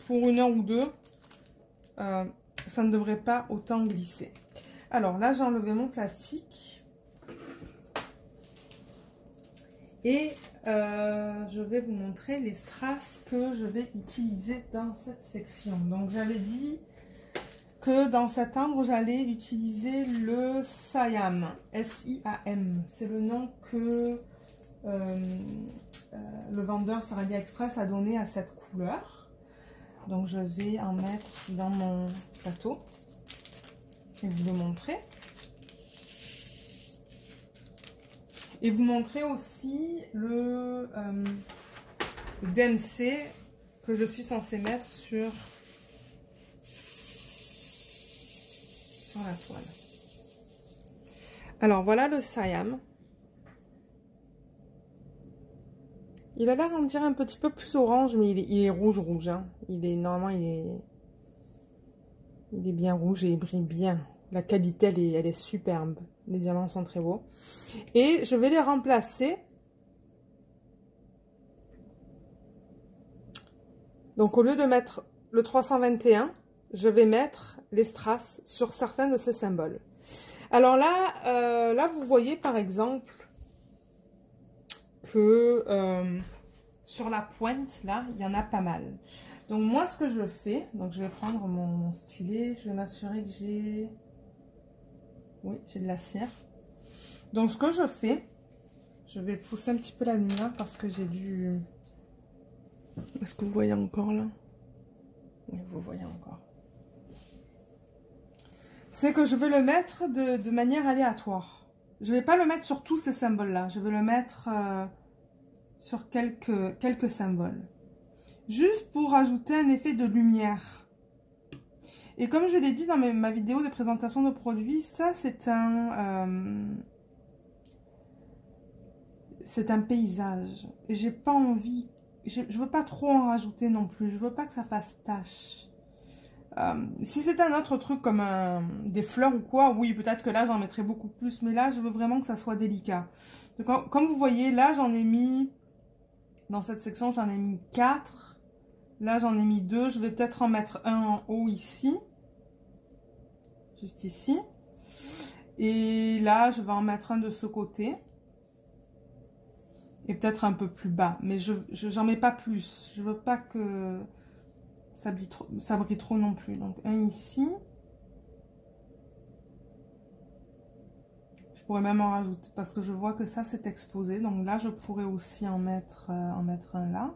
pour 1 heure ou 2, ça ne devrait pas autant glisser. Alors là, j'ai enlevé mon plastique. Et je vais vous montrer les strass que je vais utiliser dans cette section. Donc j'avais dit que dans cet ambre, j'allais utiliser le Siam, S-I-A-M. C'est le nom que le vendeur sur AliExpress a donné à cette couleur. Donc je vais en mettre dans mon plateau et vous le montrer. Et vous montrer aussi le DMC que je suis censée mettre sur la toile. Alors voilà le Siam. Il a l'air on dirait un petit peu plus orange, mais il est rouge hein. Normalement il est bien rouge et il brille bien. La qualité elle est superbe. Les diamants sont très beaux. Et je vais les remplacer. Donc au lieu de mettre le 321, je vais mettre les strass sur certains de ces symboles. Alors là, là vous voyez par exemple que sur la pointe, là, il y en a pas mal. Donc moi, ce que je fais, donc je vais prendre mon stylet, je vais m'assurer que j'ai... Oui, j'ai de la cire. Donc ce que je fais, je vais pousser un petit peu la lumière parce que j'ai du... Est-ce que vous voyez encore là? Oui, vous voyez encore. C'est que je vais le mettre de manière aléatoire. Je ne vais pas le mettre sur tous ces symboles-là. Je vais le mettre sur quelques symboles. Juste pour ajouter un effet de lumière. Et comme je l'ai dit dans ma vidéo de présentation de produits, ça c'est un paysage. Et j'ai pas envie, je veux pas trop en rajouter non plus. Je veux pas que ça fasse tache. Si c'était un autre truc comme des fleurs ou quoi, oui, peut-être que là, j'en mettrais beaucoup plus. Mais là, je veux vraiment que ça soit délicat. Donc, comme vous voyez, là, j'en ai mis, dans cette section, j'en ai mis 4. Là, j'en ai mis 2. Je vais peut-être en mettre un en haut ici. Juste ici. Et là, je vais en mettre un de ce côté. Et peut-être un peu plus bas. Mais j'en mets pas plus. Je veux pas que... ça brille trop non plus. Donc un ici. Je pourrais même en rajouter parce que je vois que ça c'est exposé. Donc là je pourrais aussi en mettre un là.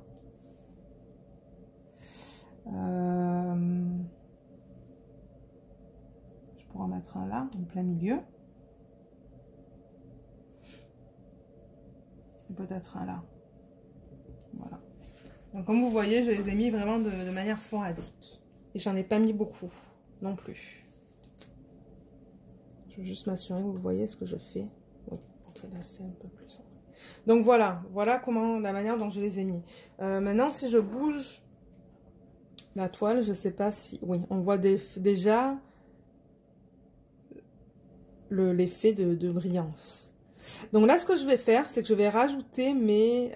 Je pourrais en mettre un là, en plein milieu. Et peut-être un là. Voilà. Donc comme vous voyez, je les ai mis vraiment de manière sporadique. Et j'en ai pas mis beaucoup non plus. Je veux juste m'assurer que vous voyez ce que je fais. Oui, ok, là c'est un peu plus simple. Donc voilà comment, la manière dont je les ai mis. Maintenant, si je bouge la toile, je sais pas si... Oui, on voit déjà l'effet de brillance. Donc là, ce que je vais faire, c'est que je vais rajouter mes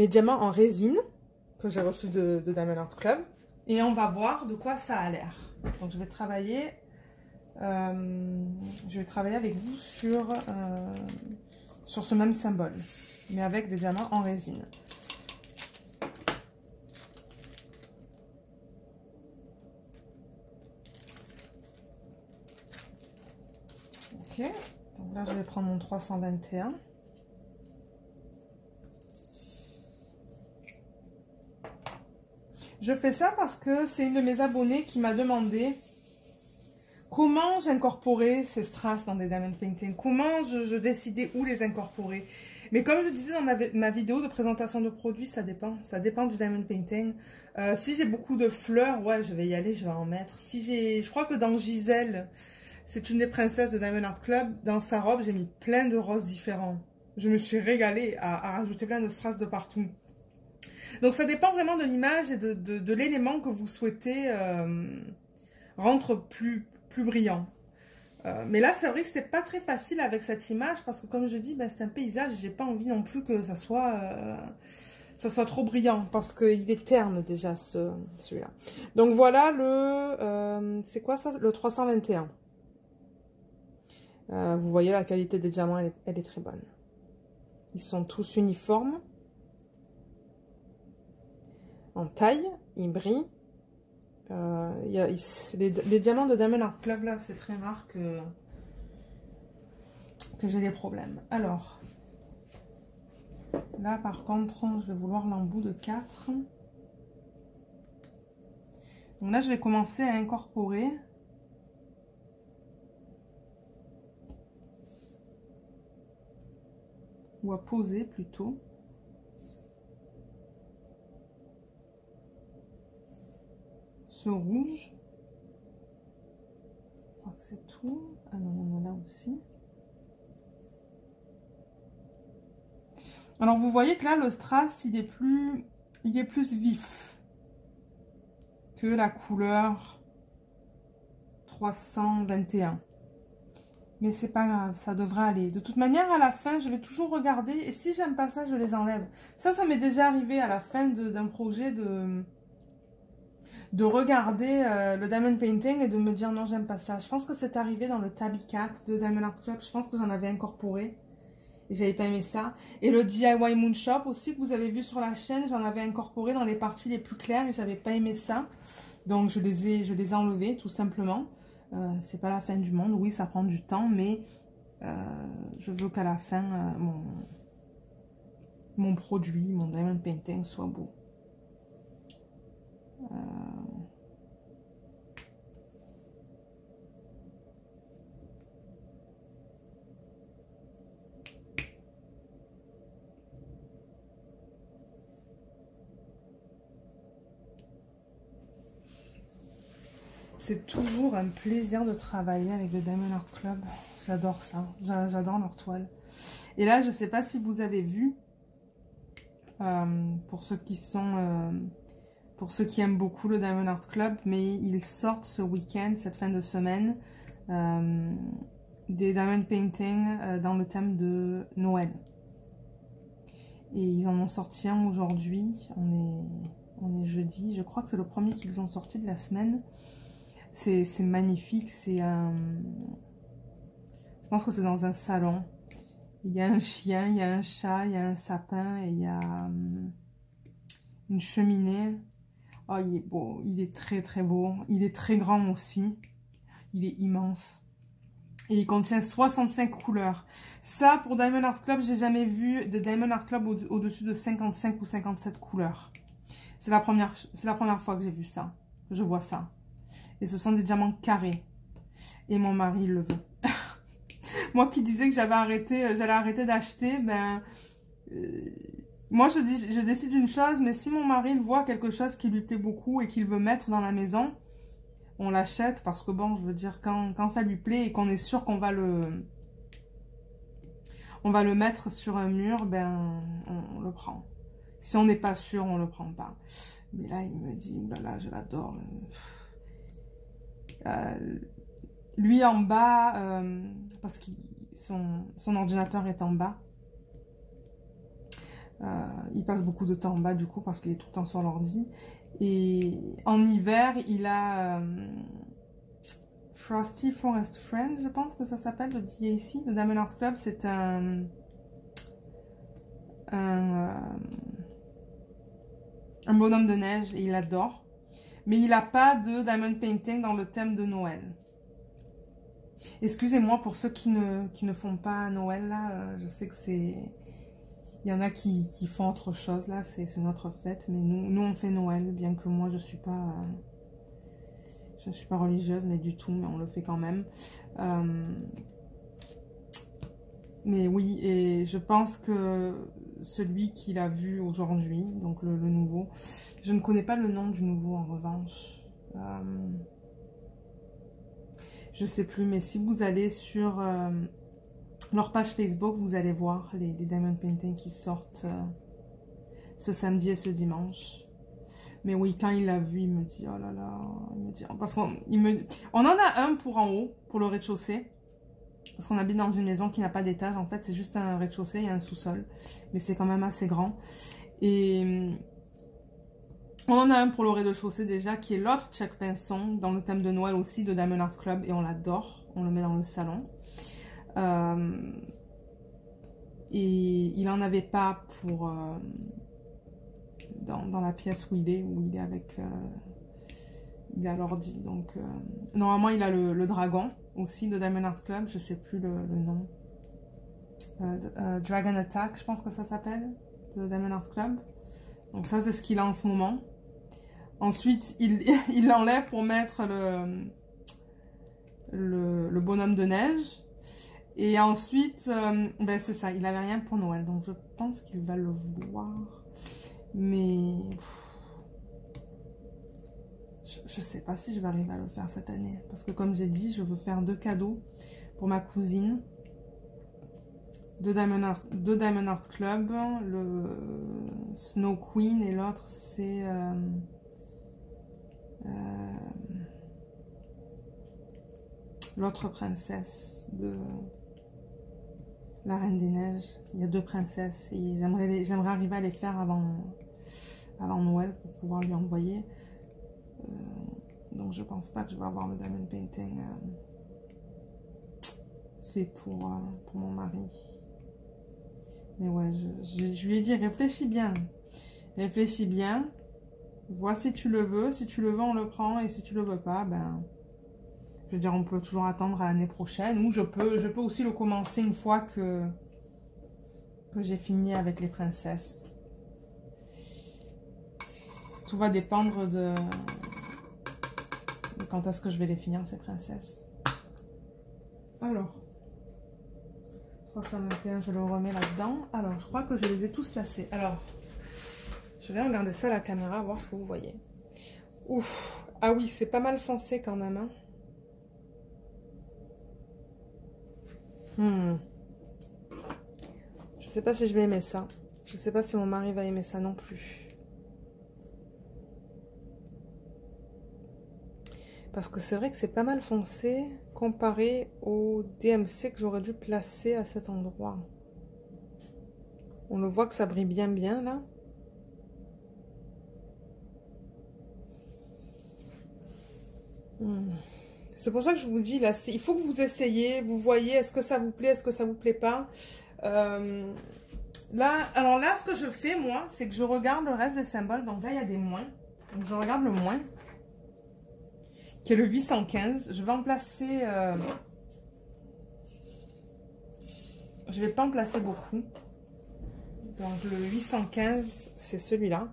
diamants en résine que j'ai reçus de Diamond Art Club. Et on va voir de quoi ça a l'air. Donc je vais travailler avec vous sur ce même symbole, mais avec des diamants en résine. Ok, donc là je vais prendre mon 321. Je fais ça parce que c'est une de mes abonnées qui m'a demandé comment j'incorporais ces strass dans des diamond painting, comment je décidais où les incorporer. Mais comme je disais dans ma vidéo de présentation de produits, ça dépend du diamond painting. Si j'ai beaucoup de fleurs, ouais, je vais y aller, je vais en mettre. Je crois que dans Gisèle, c'est une des princesses de Diamond Art Club, dans sa robe, j'ai mis plein de roses différents. Je me suis régalée à rajouter plein de strass de partout. Donc ça dépend vraiment de l'image et de l'élément que vous souhaitez rendre plus brillant. Mais là, c'est vrai que c'était pas très facile avec cette image parce que comme je dis, ben, c'est un paysage. J'ai pas envie non plus que ça soit trop brillant parce qu'il est terne déjà celui-là. Donc voilà c'est quoi ça? Le 321. Vous voyez, la qualité des diamants, elle est très bonne. Ils sont tous uniformes. En taille, ils brillent. Les diamants de Diamond Art Club, là, c'est très rare que j'ai des problèmes. Alors, là, par contre, je vais vouloir l'embout de 4. Donc là, je vais commencer à incorporer. Ou à poser plutôt. Ce rouge. Je crois que c'est tout. Ah non, il y en a là aussi. Alors vous voyez que là, le strass, il est plus vif que la couleur 321. Mais c'est pas grave, ça devrait aller. De toute manière, à la fin, je vais toujours regarder. Et si j'aime pas ça, je les enlève. Ça m'est déjà arrivé à la fin d'un projet de regarder le Diamond Painting et de me dire non, j'aime pas ça. Je pense que c'est arrivé dans le Tabby Cat de Diamond Art Club. Je pense que j'en avais incorporé. Et j'avais pas aimé ça. Et le DIY Moon Shop aussi, que vous avez vu sur la chaîne, j'en avais incorporé dans les parties les plus claires et j'avais pas aimé ça. Donc je les ai enlevés, tout simplement. C'est pas la fin du monde. Oui, ça prend du temps, mais je veux qu'à la fin, mon produit, mon Diamond Painting soit beau. C'est toujours un plaisir de travailler avec le Diamond Art Club. J'adore ça. J'adore leur toile. Et là, je ne sais pas si vous avez vu, pour ceux qui aiment beaucoup le Diamond Art Club, mais ils sortent ce week-end, cette fin de semaine, des Diamond Painting dans le thème de Noël. Et ils en ont sorti un aujourd'hui. On est jeudi. Je crois que c'est le premier qu'ils ont sorti de la semaine. C'est magnifique, c'est un... Je pense que c'est dans un salon. Il y a un chien, il y a un chat, il y a un sapin et il y a une cheminée. Oh, il est beau, il est très très beau. Il est très grand aussi. Il est immense. Et il contient 65 couleurs. Ça, pour Diamond Art Club, j'ai jamais vu de Diamond Art Club au-dessus de 55 ou 57 couleurs. C'est la première fois que j'ai vu ça. Je vois ça. Et ce sont des diamants carrés. Et mon mari le veut. Moi qui disais que j'allais arrêter d'acheter, ben... moi je décide une chose, mais si mon mari voit quelque chose qui lui plaît beaucoup et qu'il veut mettre dans la maison, on l'achète parce que bon, je veux dire, quand ça lui plaît et qu'on est sûr qu'on va le mettre sur un mur, ben on le prend. Si on n'est pas sûr, on le prend pas. Mais là, il me dit, oulala, je l'adore. Lui en bas, parce que son ordinateur est en bas. Il passe beaucoup de temps en bas du coup parce qu'il est tout le temps sur l'ordi. Et en hiver, il a Frosty Forest Friend, je pense que ça s'appelle, le DAC, de Diamond Art Club. C'est un bonhomme de neige et il adore. Mais il n'a pas de Diamond Painting dans le thème de Noël. Excusez-moi pour ceux qui ne font pas Noël, là. Je sais que c'est... Il y en a qui font autre chose, là. C'est notre fête. Mais nous, on fait Noël, bien que moi, je ne suis pas religieuse, mais du tout. Mais on le fait quand même. Mais oui, et je pense que celui qu'il a vu aujourd'hui, donc le nouveau... Je ne connais pas le nom du nouveau, en revanche. Je sais plus, mais si vous allez sur leur page Facebook, vous allez voir les Diamond Painting qui sortent ce samedi et ce dimanche. Mais oui, quand il l'a vu, il me dit, oh là là, il me dit, parce qu'on en a un pour en haut, pour le rez-de-chaussée. Parce qu'on habite dans une maison qui n'a pas d'étage, en fait, c'est juste un rez-de-chaussée et un sous-sol. Mais c'est quand même assez grand. Et... on en a un pour le rez-de-chaussée déjà, qui est l'autre check pinson, dans le thème de Noël aussi, de Diamond Art Club, et on l'adore. On le met dans le salon. Et il n'en avait pas pour dans la pièce où il est avec il a l'ordi. Donc normalement il a le dragon aussi de Diamond Art Club, je sais plus le nom. Dragon Attack, je pense que ça s'appelle, de Diamond Art Club. Donc ça c'est ce qu'il a en ce moment. Ensuite il l'enlève pour mettre le bonhomme de neige. Et ensuite, ben c'est ça, il n'avait rien pour Noël. Donc je pense qu'il va le voir. Mais je sais pas si je vais arriver à le faire cette année. Parce que comme j'ai dit, je veux faire 2 cadeaux pour ma cousine. De Diamond Art Club. Le Snow Queen et l'autre c'est... l'autre princesse de la Reine des Neiges. Il y a 2 princesses et j'aimerais arriver à les faire avant Noël pour pouvoir lui envoyer. Donc je pense pas que je vais avoir le diamond painting fait pour mon mari. Mais ouais, je lui ai dit réfléchis bien. Réfléchis bien. Vois si tu le veux. Si tu le veux, on le prend. Et si tu le veux pas, ben... Je veux dire, on peut toujours attendre à l'année prochaine. Ou je peux aussi le commencer une fois que j'ai fini avec les princesses. Tout va dépendre de quand est-ce que je vais les finir, ces princesses. Alors, 321, je le remets là-dedans. Alors, je crois que je les ai tous placés. Alors, je vais regarder ça à la caméra, voir ce que vous voyez. Ouf! Ah oui, c'est pas mal foncé quand même, hein. Je sais pas si je vais aimer ça. Je sais pas si mon mari va aimer ça non plus. Parce que c'est vrai que c'est pas mal foncé comparé au DMC que j'aurais dû placer à cet endroit. On le voit que ça brille bien là. C'est pour ça que je vous dis, là, il faut que vous essayiez, vous voyez, est-ce que ça vous plaît, est-ce que ça vous plaît pas. Alors là, ce que je fais, moi, c'est que je regarde le reste des symboles. Donc là, il y a des moins. Donc je regarde le moins, qui est le 815. Je vais en placer... je vais pas en placer beaucoup. Donc le 815, c'est celui-là.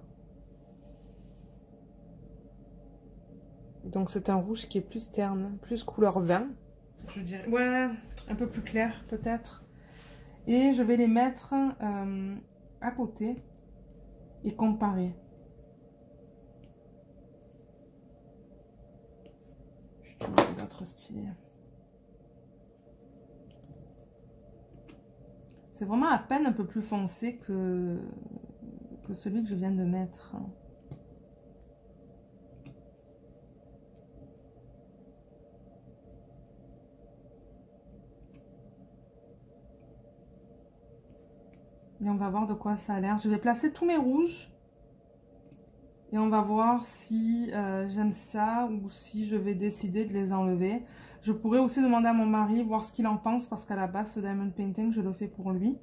Donc c'est un rouge qui est plus terne, plus couleur vin, je dirais. Ouais, un peu plus clair peut-être. Et je vais les mettre à côté et comparer. J'utilise l'autre stylet. C'est vraiment à peine un peu plus foncé que celui que je viens de mettre. Et on va voir de quoi ça a l'air. Je vais placer tous mes rouges. Et on va voir si j'aime ça ou si je vais décider de les enlever. Je pourrais aussi demander à mon mari, voir ce qu'il en pense. Parce qu'à la base, ce diamond painting, je le fais pour lui.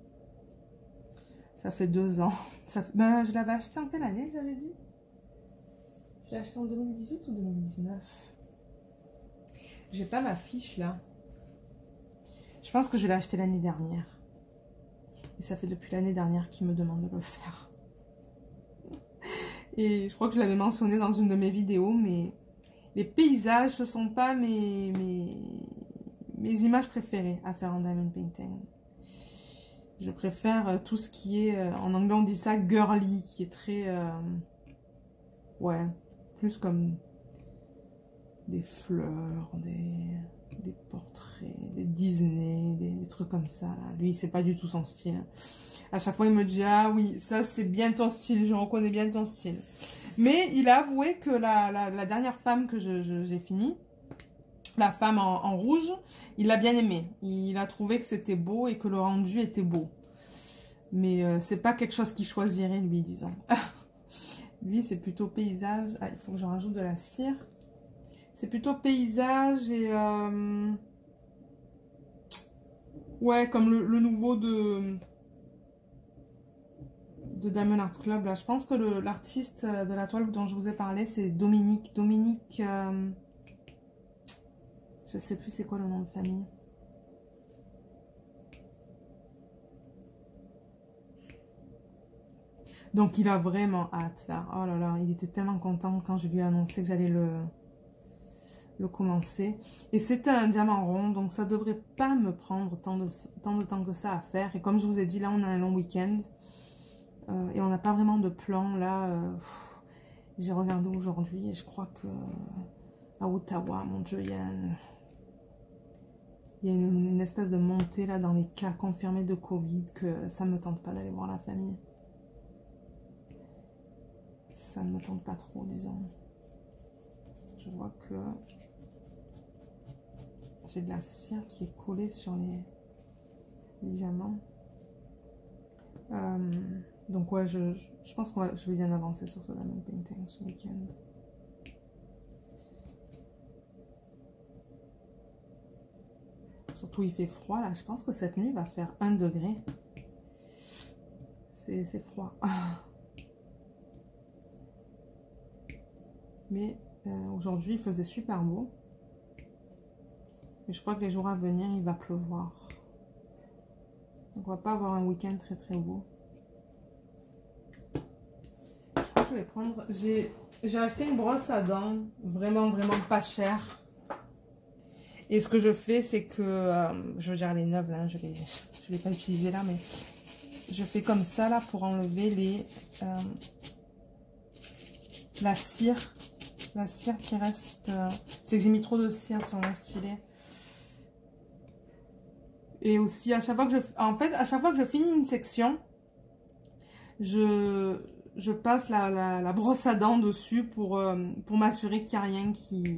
Ça fait 2 ans. Ben, je l'avais acheté en quelle année, j'avais dit? J'ai acheté en 2018 ou 2019? J'ai pas ma fiche là. Je pense que je l'ai acheté l'année dernière. Et ça fait depuis l'année dernière qu'il me demande de le faire. Et je crois que je l'avais mentionné dans une de mes vidéos, mais les paysages, ce ne sont pas mes images préférées à faire en diamond painting. Je préfère tout ce qui est, en anglais on dit ça, girly, qui est très, ouais, plus comme des fleurs, des portraits, des Disney, des trucs comme ça. Là. Lui, c'est pas du tout son style. À chaque fois, il me dit, ah oui, ça c'est bien ton style, je reconnais bien ton style. Mais il a avoué que la dernière femme que j'ai fini, la femme en rouge, il l'a bien aimé. Il a trouvé que c'était beau et que le rendu était beau. Mais c'est pas quelque chose qu'il choisirait, lui, disons. Lui, c'est plutôt paysage. Ah, il faut que je rajoute de la cire. C'est plutôt paysage et Ouais, comme le nouveau de Diamond Art Club. Là. Je pense que l'artiste de la toile dont je vous ai parlé, c'est Dominique. Dominique, je sais plus c'est quoi le nom de famille. Donc, il a vraiment hâte, là. Oh là là, il était tellement content quand je lui ai annoncé que j'allais le commencer. Et c'était un diamant rond, donc ça devrait pas me prendre tant de temps que ça à faire. Et comme je vous ai dit, là, on a un long week-end. Et on n'a pas vraiment de plan, là. J'ai regardé aujourd'hui et je crois que à Ottawa, mon Dieu, il y a une espèce de montée, là, dans les cas confirmés de Covid, que ça ne me tente pas d'aller voir la famille. Ça ne me tente pas trop, disons. Je vois que j'ai de la cire qui est collée sur les diamants. Donc ouais, je pense que je vais bien avancer sur ce diamond painting ce week-end. Surtout il fait froid là, je pense que cette nuit va faire 1 degré. C'est froid. Mais aujourd'hui, il faisait super beau. Mais je crois que les jours à venir, il va pleuvoir. Donc, on va pas avoir un week-end très très beau. Je crois que je vais prendre... J'ai acheté une brosse à dents, vraiment pas chère. Et ce que je fais, c'est que... je veux dire, elle est neuve, là. Je l'ai pas utilisée là, mais... Je fais comme ça, là, pour enlever la cire. La cire qui reste... c'est que j'ai mis trop de cire sur mon stylet. Et aussi, à chaque fois que à chaque fois que je finis une section, je passe la brosse à dents dessus pour m'assurer qu'il n'y a rien qui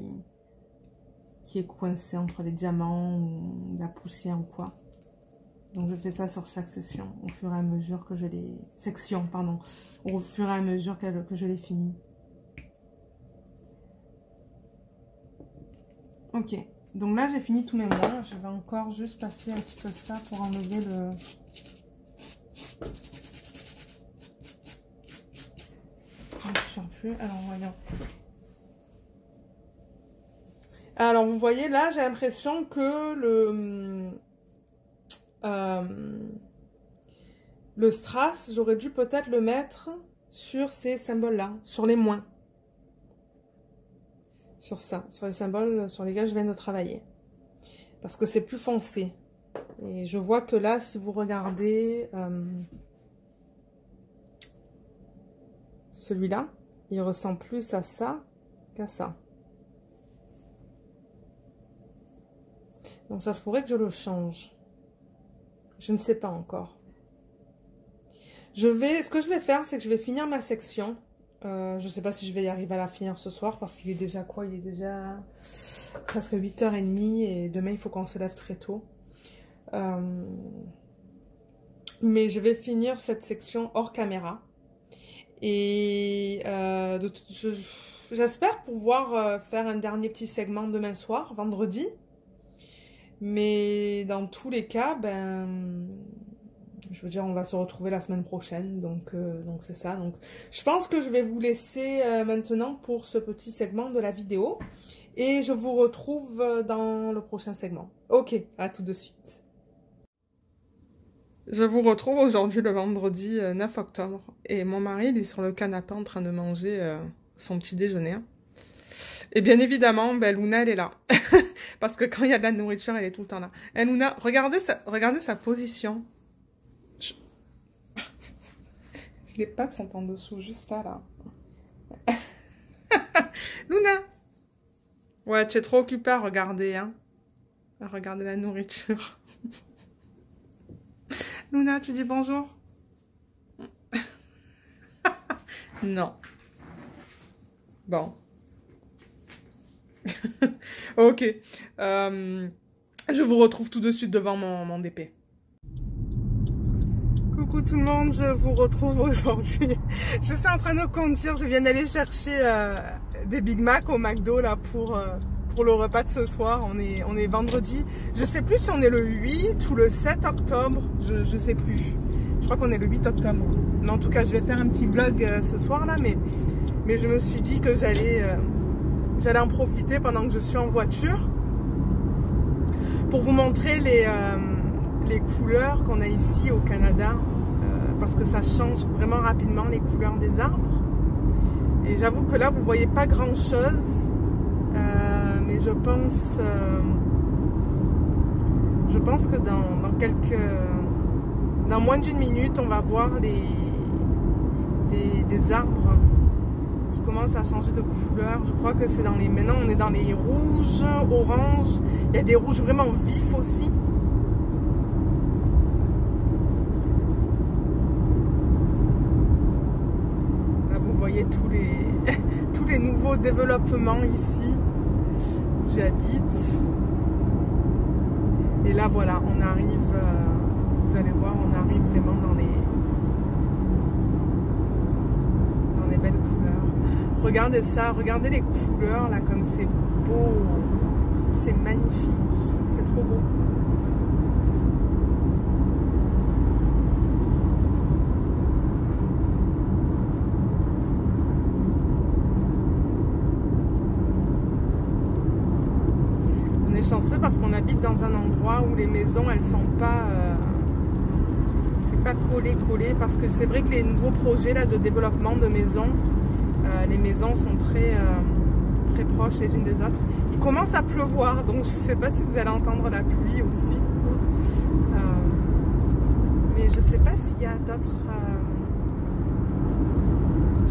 est coincé entre les diamants ou la poussière ou quoi. Donc je fais ça sur chaque session, au fur et à mesure que je les... Section, pardon. Au fur et à mesure que je les finis. Ok, donc là j'ai fini tous mes mois. Je vais encore juste passer un petit peu ça pour enlever le surplus. Alors voyons. Alors vous voyez là, j'ai l'impression que le strass, j'aurais dû peut-être le mettre sur ces symboles-là, sur les moins. Sur ça, sur les symboles sur lesquels je viens de travailler. Parce que c'est plus foncé. Et je vois que là, si vous regardez celui-là, il ressemble plus à ça qu'à ça. Donc ça se pourrait que je le change. Je ne sais pas encore. Ce que je vais faire, c'est que je vais finir ma section. Je ne sais pas si je vais y arriver à la finir ce soir parce qu'il est déjà quoi? Il est déjà presque 8h30 et demain il faut qu'on se lève très tôt. Mais je vais finir cette section hors caméra. Et j'espère pouvoir faire un dernier petit segment demain soir, vendredi. Mais dans tous les cas, je veux dire, on va se retrouver la semaine prochaine, donc c'est ça. Donc, je pense que je vais vous laisser maintenant pour ce petit segment de la vidéo. Et je vous retrouve dans le prochain segment. Ok, à tout de suite. Je vous retrouve aujourd'hui le vendredi 9 octobre. Et mon mari, il est sur le canapé en train de manger son petit déjeuner. Et bien évidemment, Luna, elle est là. Parce que quand il y a de la nourriture, elle est tout le temps là. Et Luna, regardez sa position. Les pattes sont en dessous, juste là. Luna! Ouais, tu es trop occupée à regarder, hein. À regarder la nourriture. Luna, tu dis bonjour? Non. Bon. Ok. Je vous retrouve tout de suite devant mon DP. Coucou tout le monde, je vous retrouve aujourd'hui. Je suis en train de conduire, je viens d'aller chercher des Big Mac au McDo là pour pour le repas de ce soir. On est vendredi. Je sais plus si on est le 8 ou le 7 octobre. Je sais plus. Je crois qu'on est le 8 octobre. Mais en tout cas, je vais faire un petit vlog ce soir là. Mais je me suis dit que j'allais en profiter pendant que je suis en voiture pour vous montrer les couleurs qu'on a ici au Canada. Parce que ça change vraiment rapidement les couleurs des arbres. Et j'avoue que là, vous voyez pas grand chose. Mais je pense que dans moins d'une minute, on va voir des arbres qui commencent à changer de couleur. Je crois que c'est maintenant on est dans les rouges, oranges. Il y a des rouges vraiment vifs aussi. Là, vous voyez tous les nouveaux développements ici où j'habite. Et là, voilà, on arrive, vous allez voir, on arrive vraiment dans les belles couleurs. Regardez ça, regardez les couleurs, là, comme c'est beau. C'est magnifique, c'est trop beau. Chanceux parce qu'on habite dans un endroit où les maisons elles sont pas c'est pas collé parce que c'est vrai que les nouveaux projets là de développement de maisons les maisons sont très proches les unes des autres. Il commence à pleuvoir donc je sais pas si vous allez entendre la pluie aussi mais je sais pas s'il y a d'autres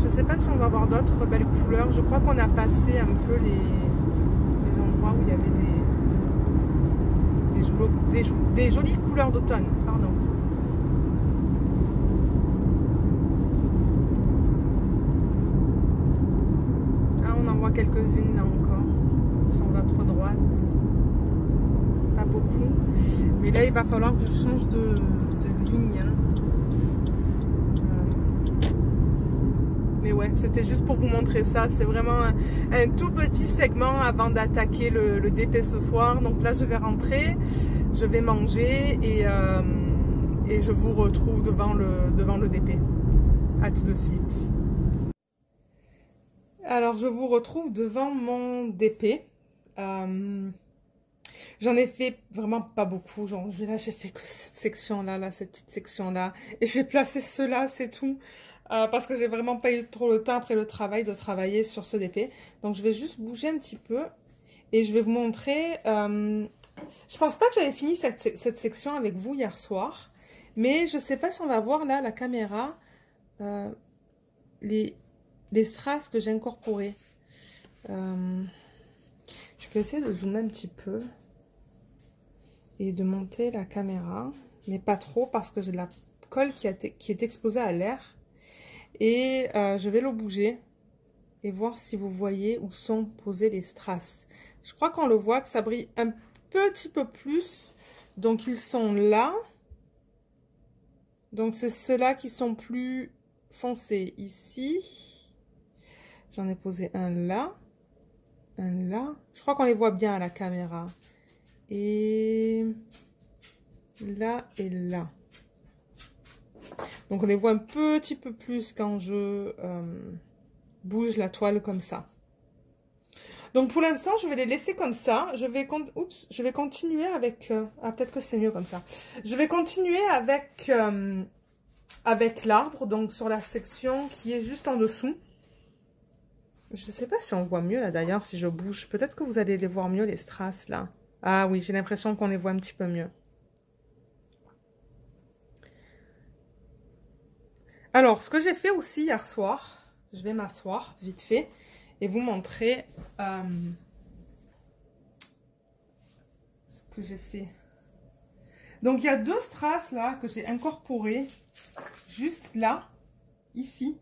je sais pas si on va avoir d'autres belles couleurs. Je crois qu'on a passé un peu les endroits où il y avait des jolies couleurs d'automne, pardon. Ah, on en voit quelques-unes là encore, sur votre droite. Pas beaucoup. Mais là, il va falloir que je change de ligne. Hein. Mais ouais, c'était juste pour vous montrer ça. C'est vraiment un tout petit segment avant d'attaquer le DP ce soir. Donc là, je vais rentrer, je vais manger et je vous retrouve devant le DP. À tout de suite. Alors, je vous retrouve devant mon DP. J'en ai fait vraiment pas beaucoup. Genre, là, j'ai fait que cette section-là, cette petite section-là. Et j'ai placé ceux-là, c'est tout. Parce que j'ai vraiment pas eu trop le temps après le travail de travailler sur ce DP. Donc je vais juste bouger un petit peu et je vais vous montrer. Je pense pas que j'avais fini cette section avec vous hier soir, mais je sais pas si on va voir là la caméra les strass que j'ai incorporés. Je peux essayer de zoomer un petit peu et de monter la caméra, mais pas trop parce que j'ai de la colle qui est exposée à l'air. Et je vais le bouger et voir si vous voyez où sont posés les strass. Je crois qu'on le voit que ça brille un petit peu plus. Donc ils sont là. Donc c'est ceux-là qui sont plus foncés ici. J'en ai posé un là. Un là. Je crois qu'on les voit bien à la caméra. Et là et là. Donc on les voit un petit peu plus quand je bouge la toile comme ça. Donc pour l'instant, je vais les laisser comme ça. Je vais continuer avec... ah, peut-être que c'est mieux comme ça. Je vais continuer avec l'arbre, donc sur la section qui est juste en dessous. Je ne sais pas si on voit mieux là d'ailleurs, si je bouge. Peut-être que vous allez les voir mieux, les strass là. Ah oui, j'ai l'impression qu'on les voit un petit peu mieux. Alors, ce que j'ai fait aussi hier soir, je vais m'asseoir vite fait et vous montrer ce que j'ai fait. Donc, il y a deux strass là que j'ai incorporés juste là, ici.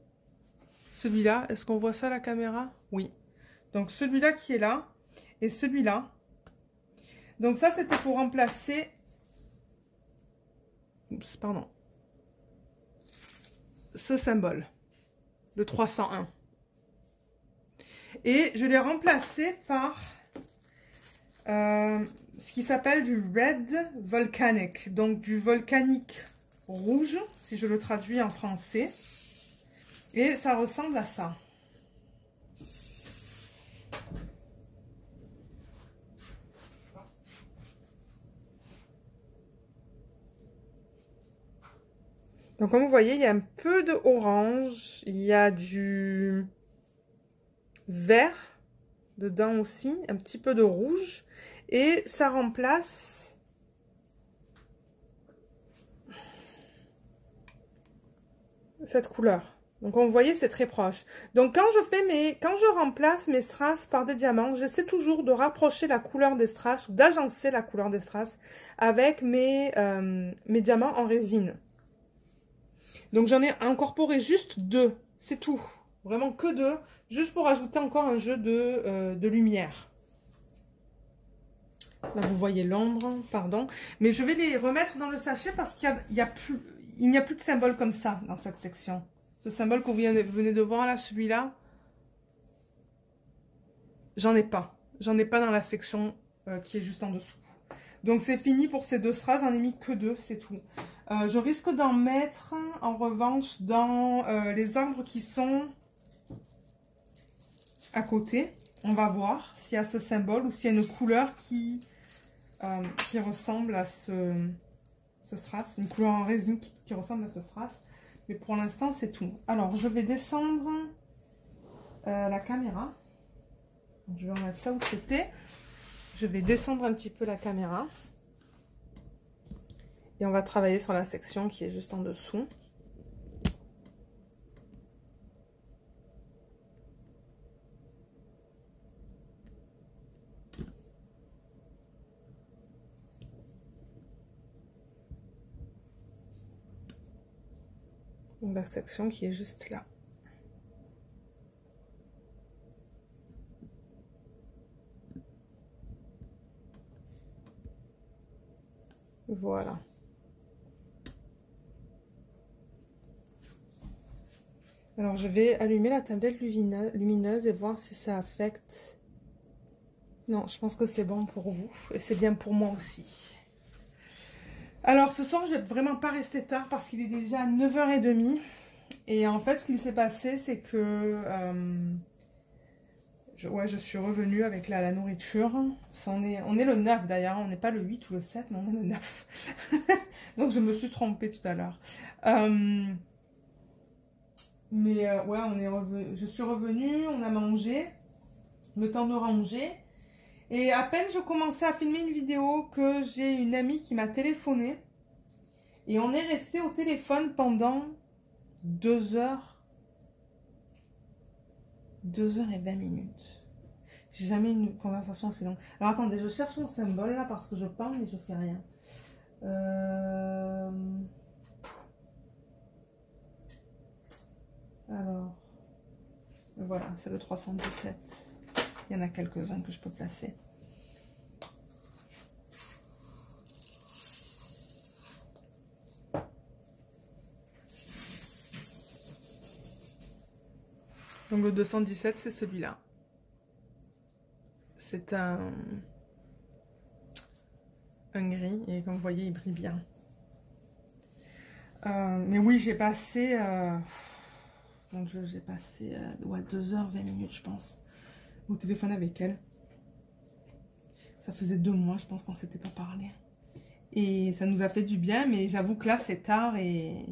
Celui-là, est-ce qu'on voit ça à la caméra? Oui. Donc, celui-là qui est là et celui-là. Donc, ça, c'était pour remplacer... Oups, pardon. Ce symbole, le 301. Et je l'ai remplacé par ce qui s'appelle du Red Volcanic, donc du volcanique rouge, si je le traduis en français. Et ça ressemble à ça. Donc comme vous voyez, il y a un peu de orange, il y a du vert dedans aussi, un petit peu de rouge. Et ça remplace cette couleur. Donc, comme vous voyez, c'est très proche. Donc, quand je remplace mes strass par des diamants, j'essaie toujours de rapprocher la couleur des strass ou d'agencer la couleur des strass avec mes diamants en résine. Donc, j'en ai incorporé juste 2. C'est tout. Vraiment que 2. Juste pour ajouter encore un jeu de lumière. Là, vous voyez l'ombre, pardon. Mais je vais les remettre dans le sachet parce qu'il n'y a plus de symbole comme ça dans cette section. Ce symbole que vous venez de voir là, celui-là, j'en ai pas. J'en ai pas dans la section qui est juste en dessous. Donc c'est fini pour ces 2 strass, j'en ai mis que 2, c'est tout. Je risque d'en mettre en revanche dans les arbres qui sont à côté. On va voir s'il y a ce symbole ou s'il y a une couleur qui ressemble à ce strass, une couleur en résine qui ressemble à ce strass. Mais pour l'instant, c'est tout. Alors, je vais descendre la caméra. Je vais remettre ça où c'était. Je vais descendre un petit peu la caméra. Et on va travailler sur la section qui est juste en dessous. La section qui est juste là. Voilà. Alors je vais allumer la tablette lumineuse et voir si ça affecte. Non, je pense que c'est bon pour vous et c'est bien pour moi aussi. Alors ce soir, je vais vraiment pas rester tard parce qu'il est déjà 9h30. Et en fait, ce qui s'est passé, c'est que je suis revenue avec la nourriture. On est le 9 d'ailleurs, on n'est pas le 8 ou le 7, mais on est le 9. Donc je me suis trompée tout à l'heure. Ouais, je suis revenue, on a mangé, le temps de ranger. Et à peine je commençais à filmer une vidéo que j'ai une amie qui m'a téléphoné. Et on est resté au téléphone pendant 2 heures. 2h20. J'ai jamais eu une conversation aussi longue. Alors attendez, je cherche mon symbole là parce que je parle mais je fais rien. Alors, voilà, c'est le 317. Il y en a quelques-uns que je peux placer. Donc le 217, c'est celui-là. C'est un gris et comme vous voyez, il brille bien. Mais oui, j'ai passé... Donc j'ai passé ouais, 2h20, je pense, au téléphone avec elle. Ça faisait 2 mois, je pense qu'on ne s'était pas parlé. Et ça nous a fait du bien, mais j'avoue que là, c'est tard et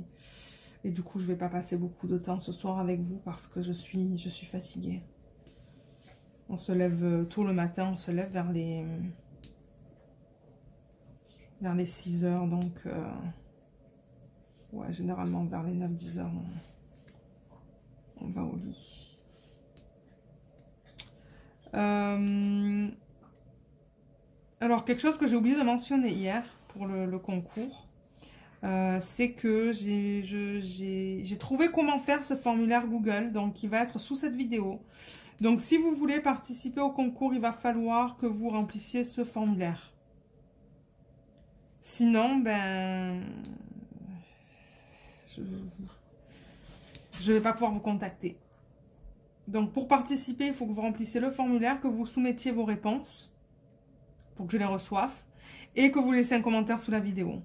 du coup, je ne vais pas passer beaucoup de temps ce soir avec vous parce que je suis fatiguée. On se lève tôt le matin, on se lève vers les 6h, donc ouais, généralement vers les 9-10 heures, on va au lit. Alors, quelque chose que j'ai oublié de mentionner hier pour le concours, c'est que j'ai trouvé comment faire ce formulaire Google, donc qui va être sous cette vidéo. Donc, si vous voulez participer au concours, il va falloir que vous remplissiez ce formulaire. Sinon, ben, je ne vais pas pouvoir vous contacter. Donc, pour participer, il faut que vous remplissiez le formulaire, que vous soumettiez vos réponses. pour que je les reçoive et que vous laissez un commentaire sous la vidéo.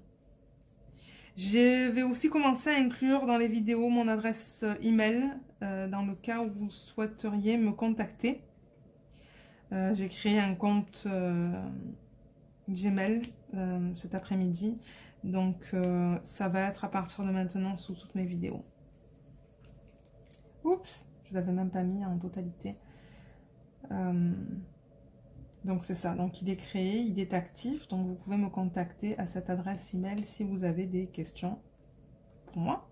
Je vais aussi commencer à inclure dans les vidéos mon adresse email dans le cas où vous souhaiteriez me contacter. J'ai créé un compte Gmail cet après-midi, donc ça va être à partir de maintenant sous toutes mes vidéos. Oups, je l'avais même pas mis en totalité. Donc c'est ça, donc il est créé, il est actif, donc vous pouvez me contacter à cette adresse email si vous avez des questions pour moi.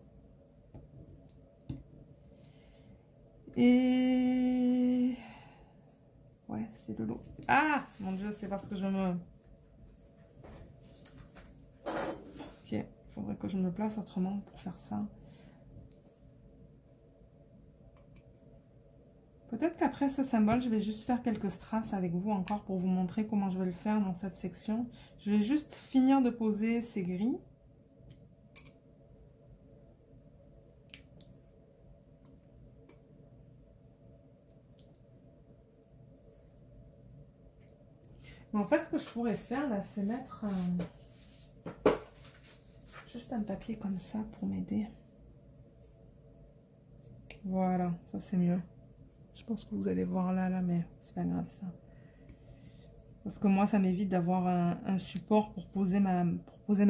Et ouais, c'est le lot. Ah, mon Dieu, c'est parce que je me... Ok, il faudrait que je me place autrement pour faire ça. Peut-être qu'après ce symbole, je vais juste faire quelques strass avec vous encore pour vous montrer comment je vais le faire dans cette section. Je vais juste finir de poser ces gris. Mais en fait, ce que je pourrais faire là, c'est mettre juste un papier comme ça pour m'aider. Voilà, ça c'est mieux. Je pense que vous allez voir là, mais c'est pas grave ça. Parce que moi, ça m'évite d'avoir un support pour poser ma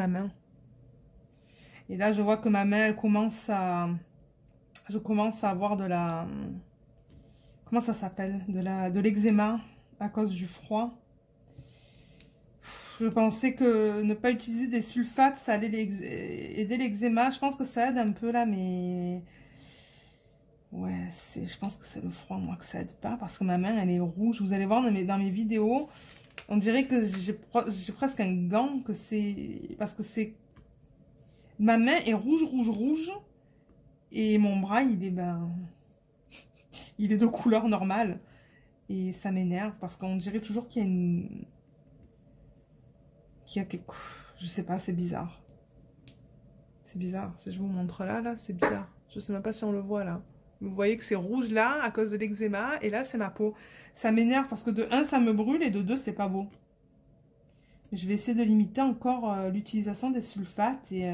main. Et là, je vois que ma main, elle commence à... Je commence à avoir de la... Comment ça s'appelle? De l'eczéma à cause du froid. Je pensais que ne pas utiliser des sulfates, ça allait aider l'eczéma. Je pense que ça aide un peu là, mais... Ouais, je pense que c'est le froid, moi, que ça aide pas. Parce que ma main, elle est rouge. Vous allez voir dans mes vidéos, on dirait que j'ai presque un gant. Que c'est parce que c'est... Ma main est rouge, rouge, rouge. Et mon bras, il est, il est de couleur normale. Et ça m'énerve parce qu'on dirait toujours qu'il y a une... Qu'il y a quelque... Je sais pas, c'est bizarre. C'est bizarre. Si je vous montre là, c'est bizarre. Je sais même pas si on le voit là. Vous voyez que c'est rouge là à cause de l'eczéma et là c'est ma peau. Ça m'énerve parce que de 1 ça me brûle et de 2 c'est pas beau. Je vais essayer de limiter encore l'utilisation des sulfates et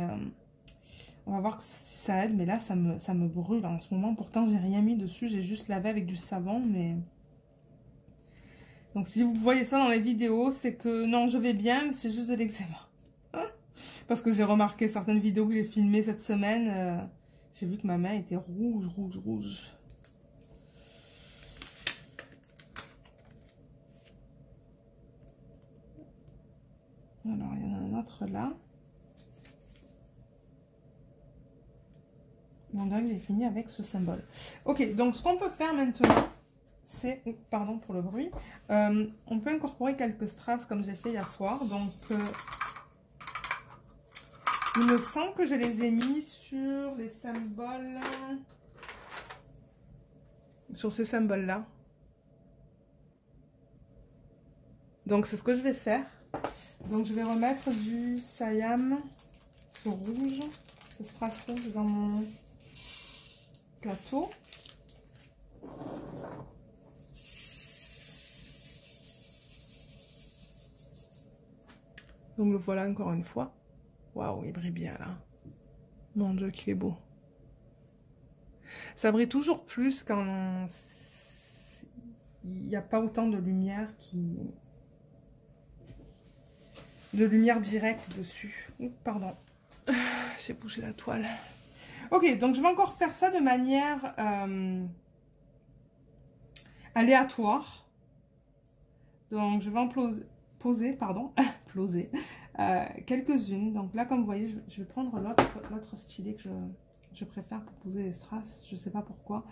on va voir si ça aide. Mais là ça me brûle en ce moment. Pourtant j'ai rien mis dessus, j'ai juste lavé avec du savon. Mais donc si vous voyez ça dans les vidéos, c'est que non je vais bien, mais c'est juste de l'eczéma. Parce que j'ai remarqué certaines vidéos que j'ai filmées cette semaine. J'ai vu que ma main était rouge, rouge, rouge. Alors, il y en a un autre là. On dirait que j'ai fini avec ce symbole. Ok, donc ce qu'on peut faire maintenant, c'est... Pardon pour le bruit. On peut incorporer quelques strass comme j'ai fait hier soir. Donc, il me semble que je les ai mis sur les symboles... Sur ces symboles-là. Donc, c'est ce que je vais faire. Donc, je vais remettre du Siam, ce rouge, ce strass rouge dans mon plateau. Donc, le voilà encore une fois. Waouh, il brille bien là. Mon Dieu, qu'il est beau. Ça brille toujours plus quand il n'y a pas autant de lumière de lumière directe dessus. Oups, pardon. J'ai bougé la toile. Ok, donc je vais encore faire ça de manière aléatoire. Donc je vais en poser quelques-unes. Donc là, comme vous voyez, je vais prendre l'autre stylet que je préfère pour poser les strass. Je ne sais pas pourquoi.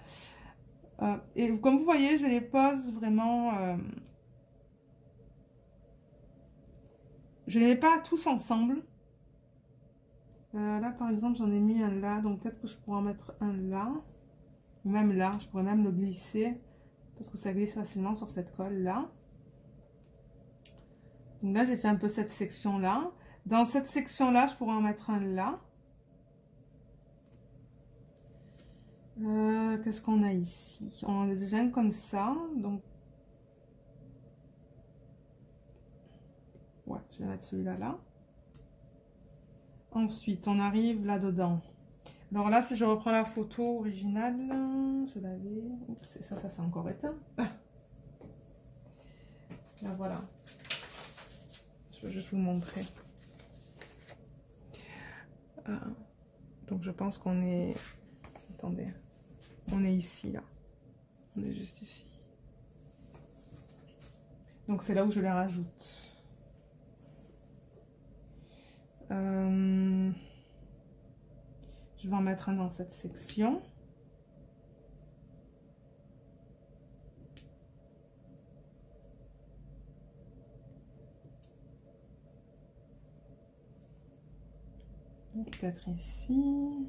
Et comme vous voyez, je les pose vraiment... je ne les mets pas tous ensemble. Là, par exemple, j'en ai mis un là. Donc peut-être que je pourrais en mettre un là. Même là, je pourrais même le glisser. Parce que ça glisse facilement sur cette colle là. Donc là, j'ai fait un peu cette section-là. Dans cette section-là, je pourrais en mettre un là. Qu'est-ce qu'on a ici? On a déjà un comme ça. Donc, Je vais mettre celui-là là. Ensuite, on arrive là-dedans. Alors là, si je reprends la photo originale, je l'avais... Oups, ça c'est encore éteint. Là, voilà. Je vais juste vous montrer. Donc, je pense qu'on est... Attendez. On est ici, là. On est juste ici. Donc, c'est là où je les rajoute. Je vais en mettre un dans cette section. Peut-être ici.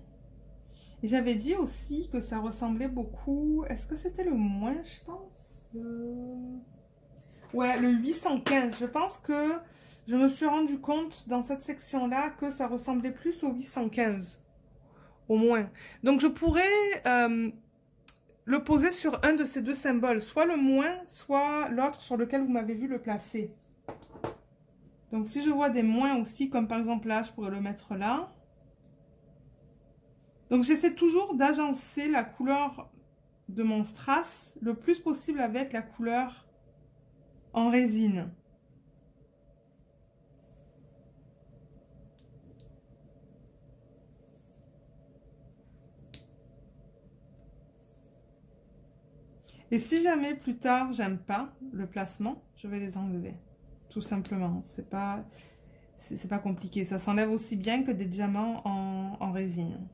Et j'avais dit aussi que ça ressemblait beaucoup... Est-ce que c'était le moins, je pense Ouais, le 815. Je pense que je me suis rendu compte dans cette section-là que ça ressemblait plus au 815. Au moins. Donc, je pourrais le poser sur un de ces deux symboles. Soit le moins, soit l'autre sur lequel vous m'avez vu le placer. Donc, si je vois des moins aussi, comme par exemple là, je pourrais le mettre là. Donc, j'essaie toujours d'agencer la couleur de mon strass le plus possible avec la couleur en résine. Et si jamais plus tard, j'aime pas le placement, je vais les enlever. Tout simplement. C'est pas compliqué. Ça s'enlève aussi bien que des diamants en résine.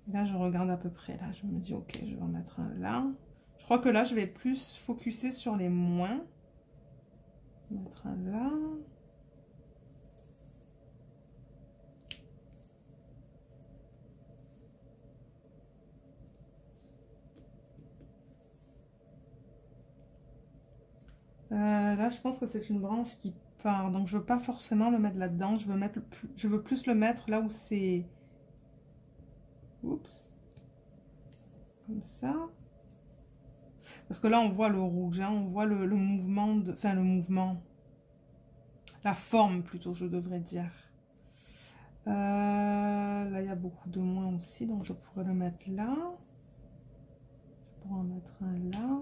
Là, je regarde à peu près. Là, je me dis, ok, je vais en mettre un là. Je crois que là, je vais plus focuser sur les moins. Mettre un là. Là, je pense que c'est une branche qui part. Donc, je veux pas forcément le mettre là-dedans. Je veux plus le mettre là où c'est... Oups. Comme ça. Parce que là, on voit le rouge. Hein, on voit le mouvement de... Enfin, le mouvement. La forme, plutôt, je devrais dire. Là, il y a beaucoup de moins aussi. Donc, je pourrais le mettre là. Je pourrais en mettre un là.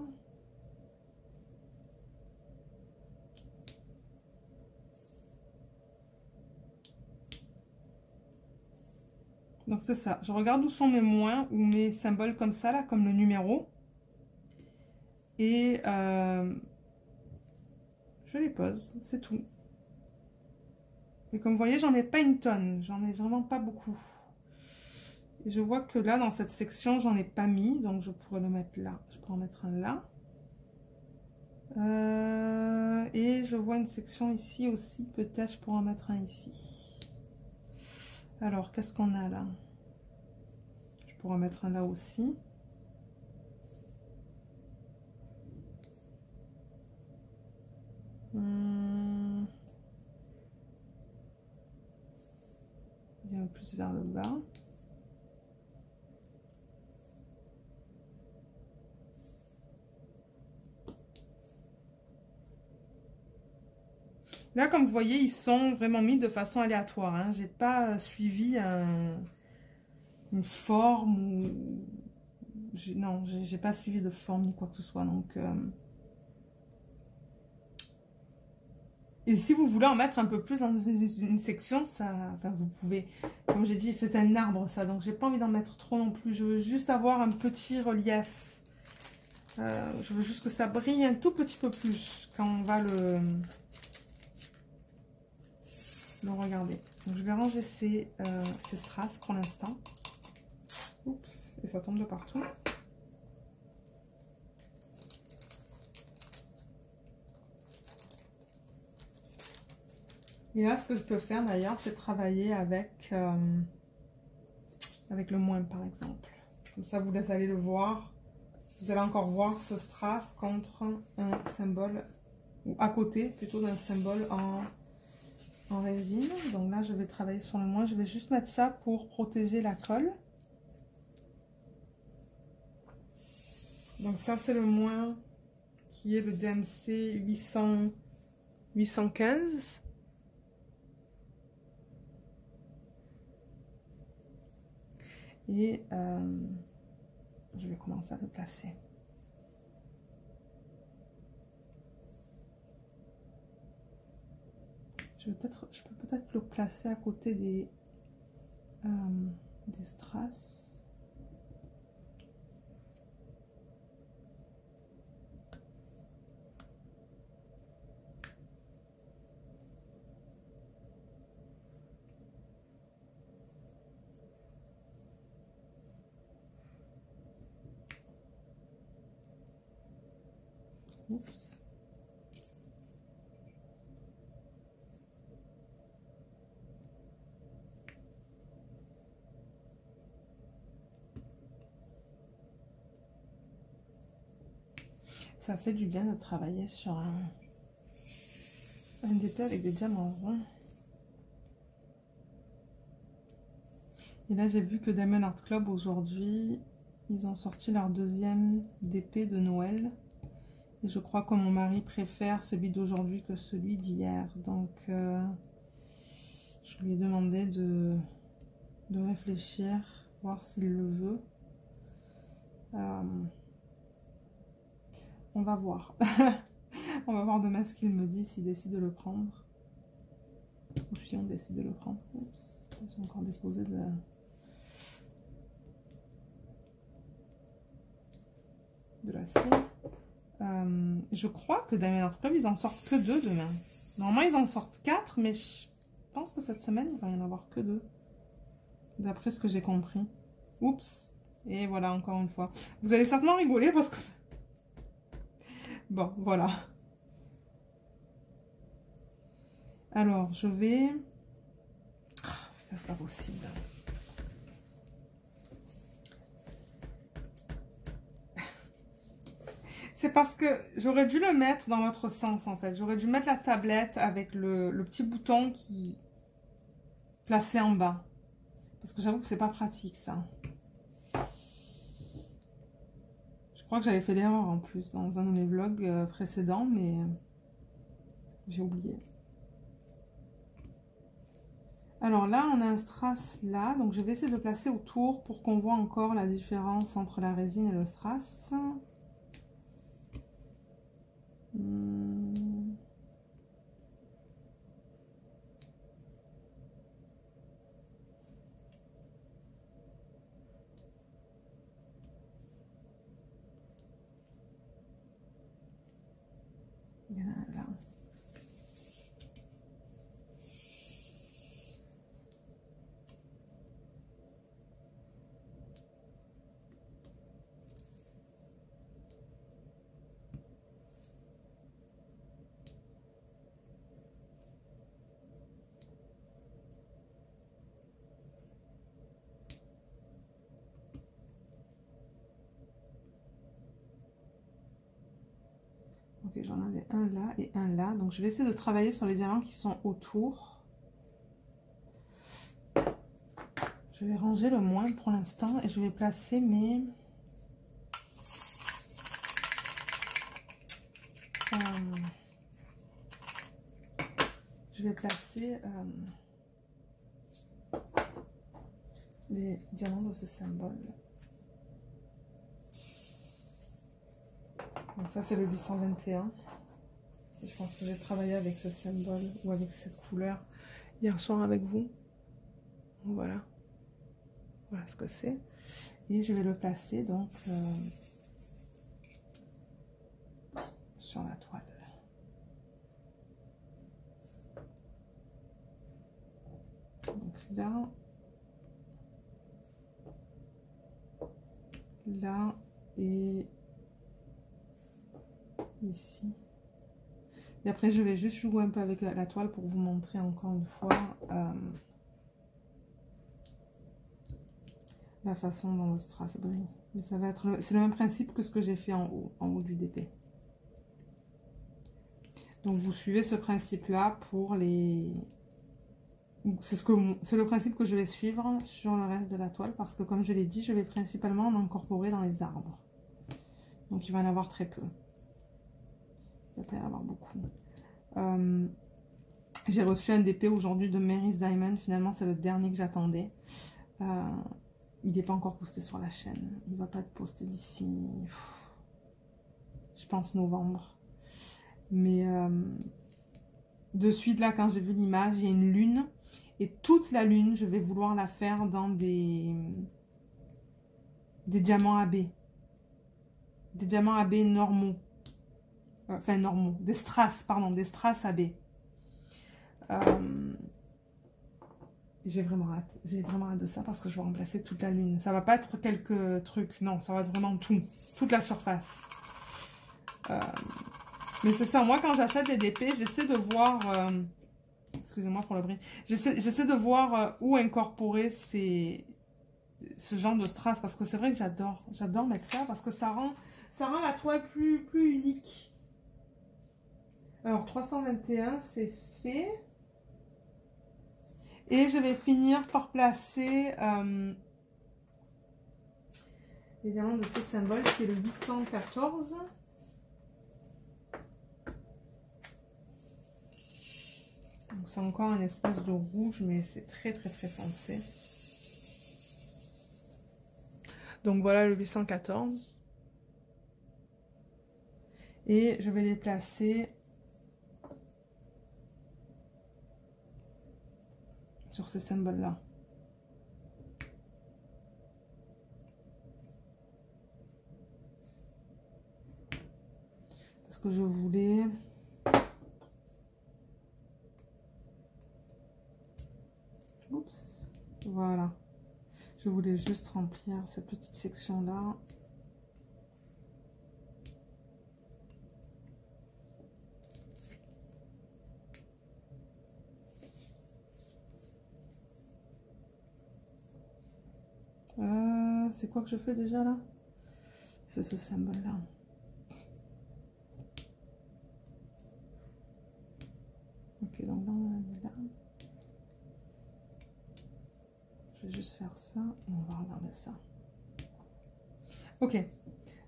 Donc, c'est ça. Je regarde où sont mes moins ou mes symboles comme ça, là, comme le numéro. Et je les pose. C'est tout. Et comme vous voyez, j'en ai pas une tonne. J'en ai vraiment pas beaucoup. Et je vois que là, dans cette section, j'en ai pas mis. Donc, je pourrais le mettre là. Je pourrais en mettre un là. Et je vois une section ici aussi. Peut-être je pourrais en mettre un ici. Alors, qu'est-ce qu'on a là? Je pourrais en mettre un là aussi. Bien plus vers le bas. Là, comme vous voyez, ils sont vraiment mis de façon aléatoire. Hein. J'ai pas suivi une forme ou... Non, j'ai pas suivi de forme ni quoi que ce soit. Donc, et si vous voulez en mettre un peu plus dans une section, ça, enfin, vous pouvez. Comme j'ai dit, c'est un arbre, ça. Donc, j'ai pas envie d'en mettre trop non plus. Je veux juste avoir un petit relief. Je veux juste que ça brille un tout petit peu plus quand on va le regarder. Donc, je vais ranger ces strass pour l'instant. Oups, et ça tombe de partout. Et là, ce que je peux faire d'ailleurs, c'est travailler avec le moins, par exemple. Comme ça, vous allez le voir. Vous allez encore voir ce strass contre un symbole, ou à côté plutôt d'un symbole en résine. Donc là, je vais travailler sur le moins. Je vais juste mettre ça pour protéger la colle. Donc ça, c'est le moins qui est le DMC 815. Et je vais commencer à le placer. Je peux peut-être le placer à côté des strass. Oups. Ça fait du bien de travailler sur un DP avec des diamants ronds. Et là, j'ai vu que Diamond Art Club, aujourd'hui, ils ont sorti leur deuxième DP de Noël. Et je crois que mon mari préfère celui d'aujourd'hui que celui d'hier. Donc, je lui ai demandé de réfléchir, voir s'il le veut. On va voir. On va voir demain ce qu'il me dit, s'il décide de le prendre. Ou si on décide de le prendre. Oups, j'ai encore déposé de la cire. Je crois que Diamond Art Club, ils en sortent que 2 demain. Normalement, ils en sortent 4, mais je pense que cette semaine, il va y en avoir que 2. D'après ce que j'ai compris. Oups. Et voilà, encore une fois. Vous allez certainement rigoler parce que... Bon, voilà. Alors, je vais... Oh, putain, c'est pas possible. C'est parce que j'aurais dû le mettre dans l'autre sens, en fait. J'aurais dû mettre la tablette avec le petit bouton qui... placé en bas. Parce que j'avoue que c'est pas pratique, ça. Je crois que j'avais fait l'erreur, en plus, dans un de mes vlogs précédents, mais... j'ai oublié. Alors là, on a un strass là. Donc, je vais essayer de le placer autour pour qu'on voit encore la différence entre la résine et le strass. Il y en a un là. Ok, j'en avais un là et un là. Donc, je vais essayer de travailler sur les diamants qui sont autour. Je vais ranger le moins pour l'instant et je vais placer mes... je vais placer les diamants de ce symbole. Donc ça, c'est le 821. Et je pense que j'ai travaillé avec ce symbole ou avec cette couleur hier soir avec vous. Voilà. Voilà ce que c'est. Et je vais le placer donc sur la toile. Donc là et ici. Et après, je vais juste jouer un peu avec la toile pour vous montrer encore une fois la façon dont le strass brille. Mais ça va être, c'est le même principe que ce que j'ai fait en haut du DP. Donc vous suivez ce principe-là pour les... C'est le principe que je vais suivre sur le reste de la toile parce que comme je l'ai dit, je vais principalement en incorporer dans les arbres. Donc, il va y en avoir très peu. Il va pas y en avoir beaucoup. J'ai reçu un DP aujourd'hui de Mary's Diamond. Finalement, c'est le dernier que j'attendais. Il n'est pas encore posté sur la chaîne. Il ne va pas être posté d'ici, je pense, novembre. Mais de suite, là, quand j'ai vu l'image, il y a une lune. Et toute la lune, je vais vouloir la faire dans des diamants AB. Des diamants AB normaux. Enfin, normaux. Des strass, pardon. Des strass AB. J'ai vraiment hâte. J'ai vraiment hâte de ça parce que je vais remplacer toute la lune. Ça va pas être quelques trucs. Non, ça va être vraiment tout. Toute la surface. Mais c'est ça. Moi, quand j'achète des DP, j'essaie de voir... excusez-moi pour le bruit. J'essaie de voir où incorporer ce genre de strass. Parce que c'est vrai que j'adore. J'adore mettre ça parce que ça rend la toile plus unique. Alors, 321, c'est fait. Et je vais finir par placer les diamants de ce symbole qui est le 814. Donc c'est encore un espèce de rouge, mais c'est très foncé. Donc voilà le 814. Et je vais les placer sur ces symboles-là. Parce que je voulais... Oups, voilà. Je voulais juste remplir cette petite section-là. C'est quoi que je fais déjà là? C'est ce symbole-là. Ok, donc là, on a mis là. Je vais juste faire ça et on va regarder ça. Ok,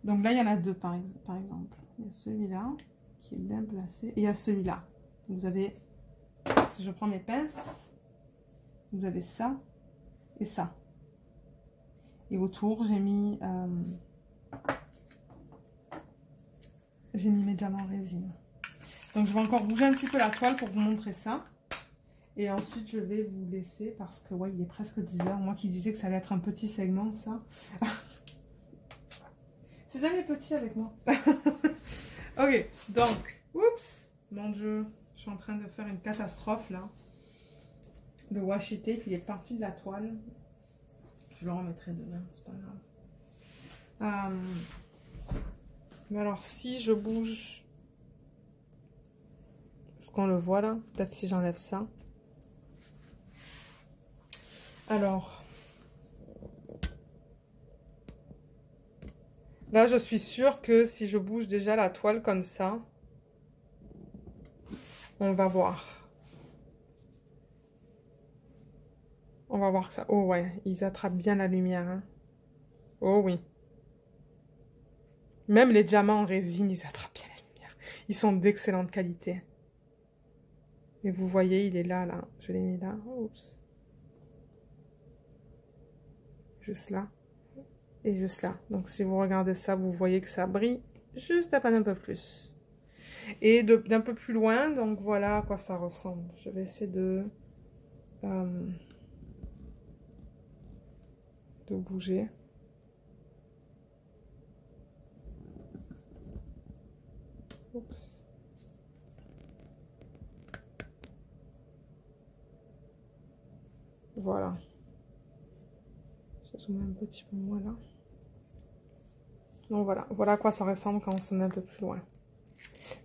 donc là, il y en a deux par exemple. Il y a celui-là qui est bien placé et il y a celui-là. Vous avez, si je prends mes pinces, vous avez ça et ça. Et autour, j'ai mis mes diamants en résine. Donc, je vais encore bouger un petit peu la toile pour vous montrer ça. Et ensuite, je vais vous laisser parce que, ouais, il est presque 10 h. Moi qui disais que ça allait être un petit segment, ça. C'est jamais petit avec moi. Ok, donc, oups, mon Dieu, je suis en train de faire une catastrophe, là. Le washi tape, il est parti de la toile. Je le remettrai demain, c'est pas grave. Mais alors, si je bouge... Est-ce qu'on le voit là? Peut-être si j'enlève ça. Alors... Là, je suis sûre que si je bouge déjà la toile comme ça, on va voir. On va voir ça. Oh ouais, ils attrapent bien la lumière. Hein. Oh oui. Même les diamants en résine, ils attrapent bien la lumière. Ils sont d'excellente qualité. Et vous voyez, il est là, là. Je l'ai mis là. Oups. Juste là. Et juste là. Donc, si vous regardez ça, vous voyez que ça brille juste à peine un peu plus. Et d'un peu plus loin, donc voilà à quoi ça ressemble. Je vais essayer de bouger. Oups. Voilà. Je zoome un petit peu moins là. Donc voilà, voilà à quoi ça ressemble quand on se met un peu plus loin.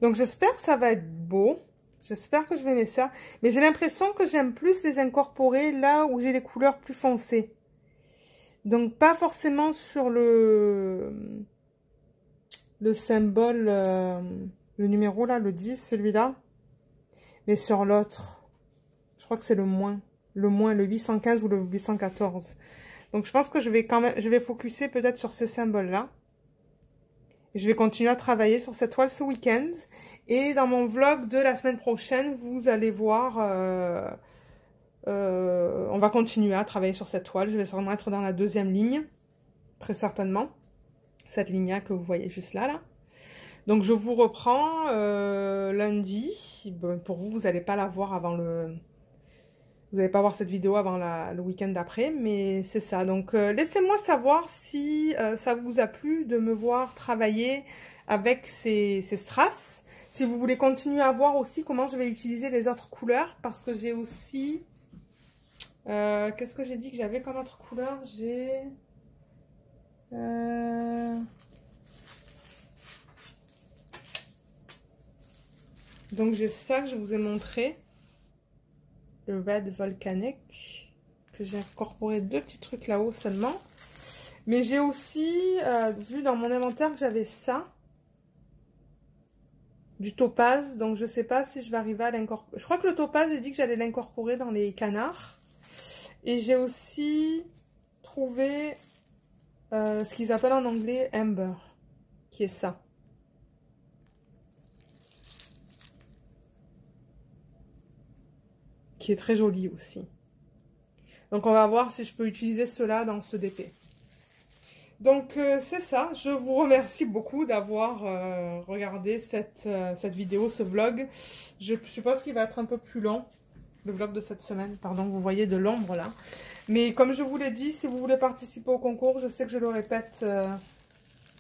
Donc j'espère que ça va être beau. J'espère que je vais aimer ça. Mais j'ai l'impression que j'aime plus les incorporer là où j'ai les couleurs plus foncées. Donc pas forcément sur le symbole, le numéro là, le 10, celui-là. Mais sur l'autre. Je crois que c'est le moins, le 815 ou le 814. Donc je pense que je vais quand même, je vais focuser peut-être sur ces symboles-là. Je vais continuer à travailler sur cette toile ce week-end. Et dans mon vlog de la semaine prochaine, vous allez voir, on va continuer à travailler sur cette toile. Je vais sûrement être dans la deuxième ligne, très certainement. Cette ligne-là que vous voyez juste là. Donc je vous reprends lundi. Bon, pour vous, vous n'allez pas la voir avant le... Vous n'allez pas voir cette vidéo avant le week-end d'après, mais c'est ça. Donc laissez-moi savoir si ça vous a plu de me voir travailler avec ces strass. Si vous voulez continuer à voir aussi comment je vais utiliser les autres couleurs, parce que j'ai aussi... qu'est-ce que j'ai dit que j'avais comme autre couleur? J'ai... Donc j'ai ça que je vous ai montré. Le Red Volcanic. Que j'ai incorporé 2 petits trucs là-haut seulement. Mais j'ai aussi vu dans mon inventaire que j'avais ça. Du topaz. Donc je sais pas si je vais arriver à l'incorporer. Je crois que le topaz, j'ai dit que j'allais l'incorporer dans les canards. Et j'ai aussi trouvé ce qu'ils appellent en anglais Amber. Qui est ça. Qui est très joli aussi. Donc on va voir si je peux utiliser cela dans ce DP. Donc c'est ça, je vous remercie beaucoup d'avoir regardé cette vidéo, ce vlog. Je suppose qu'il va être un peu plus long, le vlog de cette semaine. Pardon, vous voyez de l'ombre là. Mais comme je vous l'ai dit, si vous voulez participer au concours, je sais que je le répète,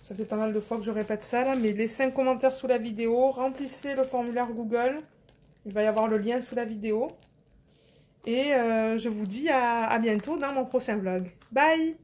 ça fait pas mal de fois que je répète ça là, mais laissez un commentaire sous la vidéo, remplissez le formulaire Google, il va y avoir le lien sous la vidéo. Et je vous dis à bientôt dans mon prochain vlog. Bye!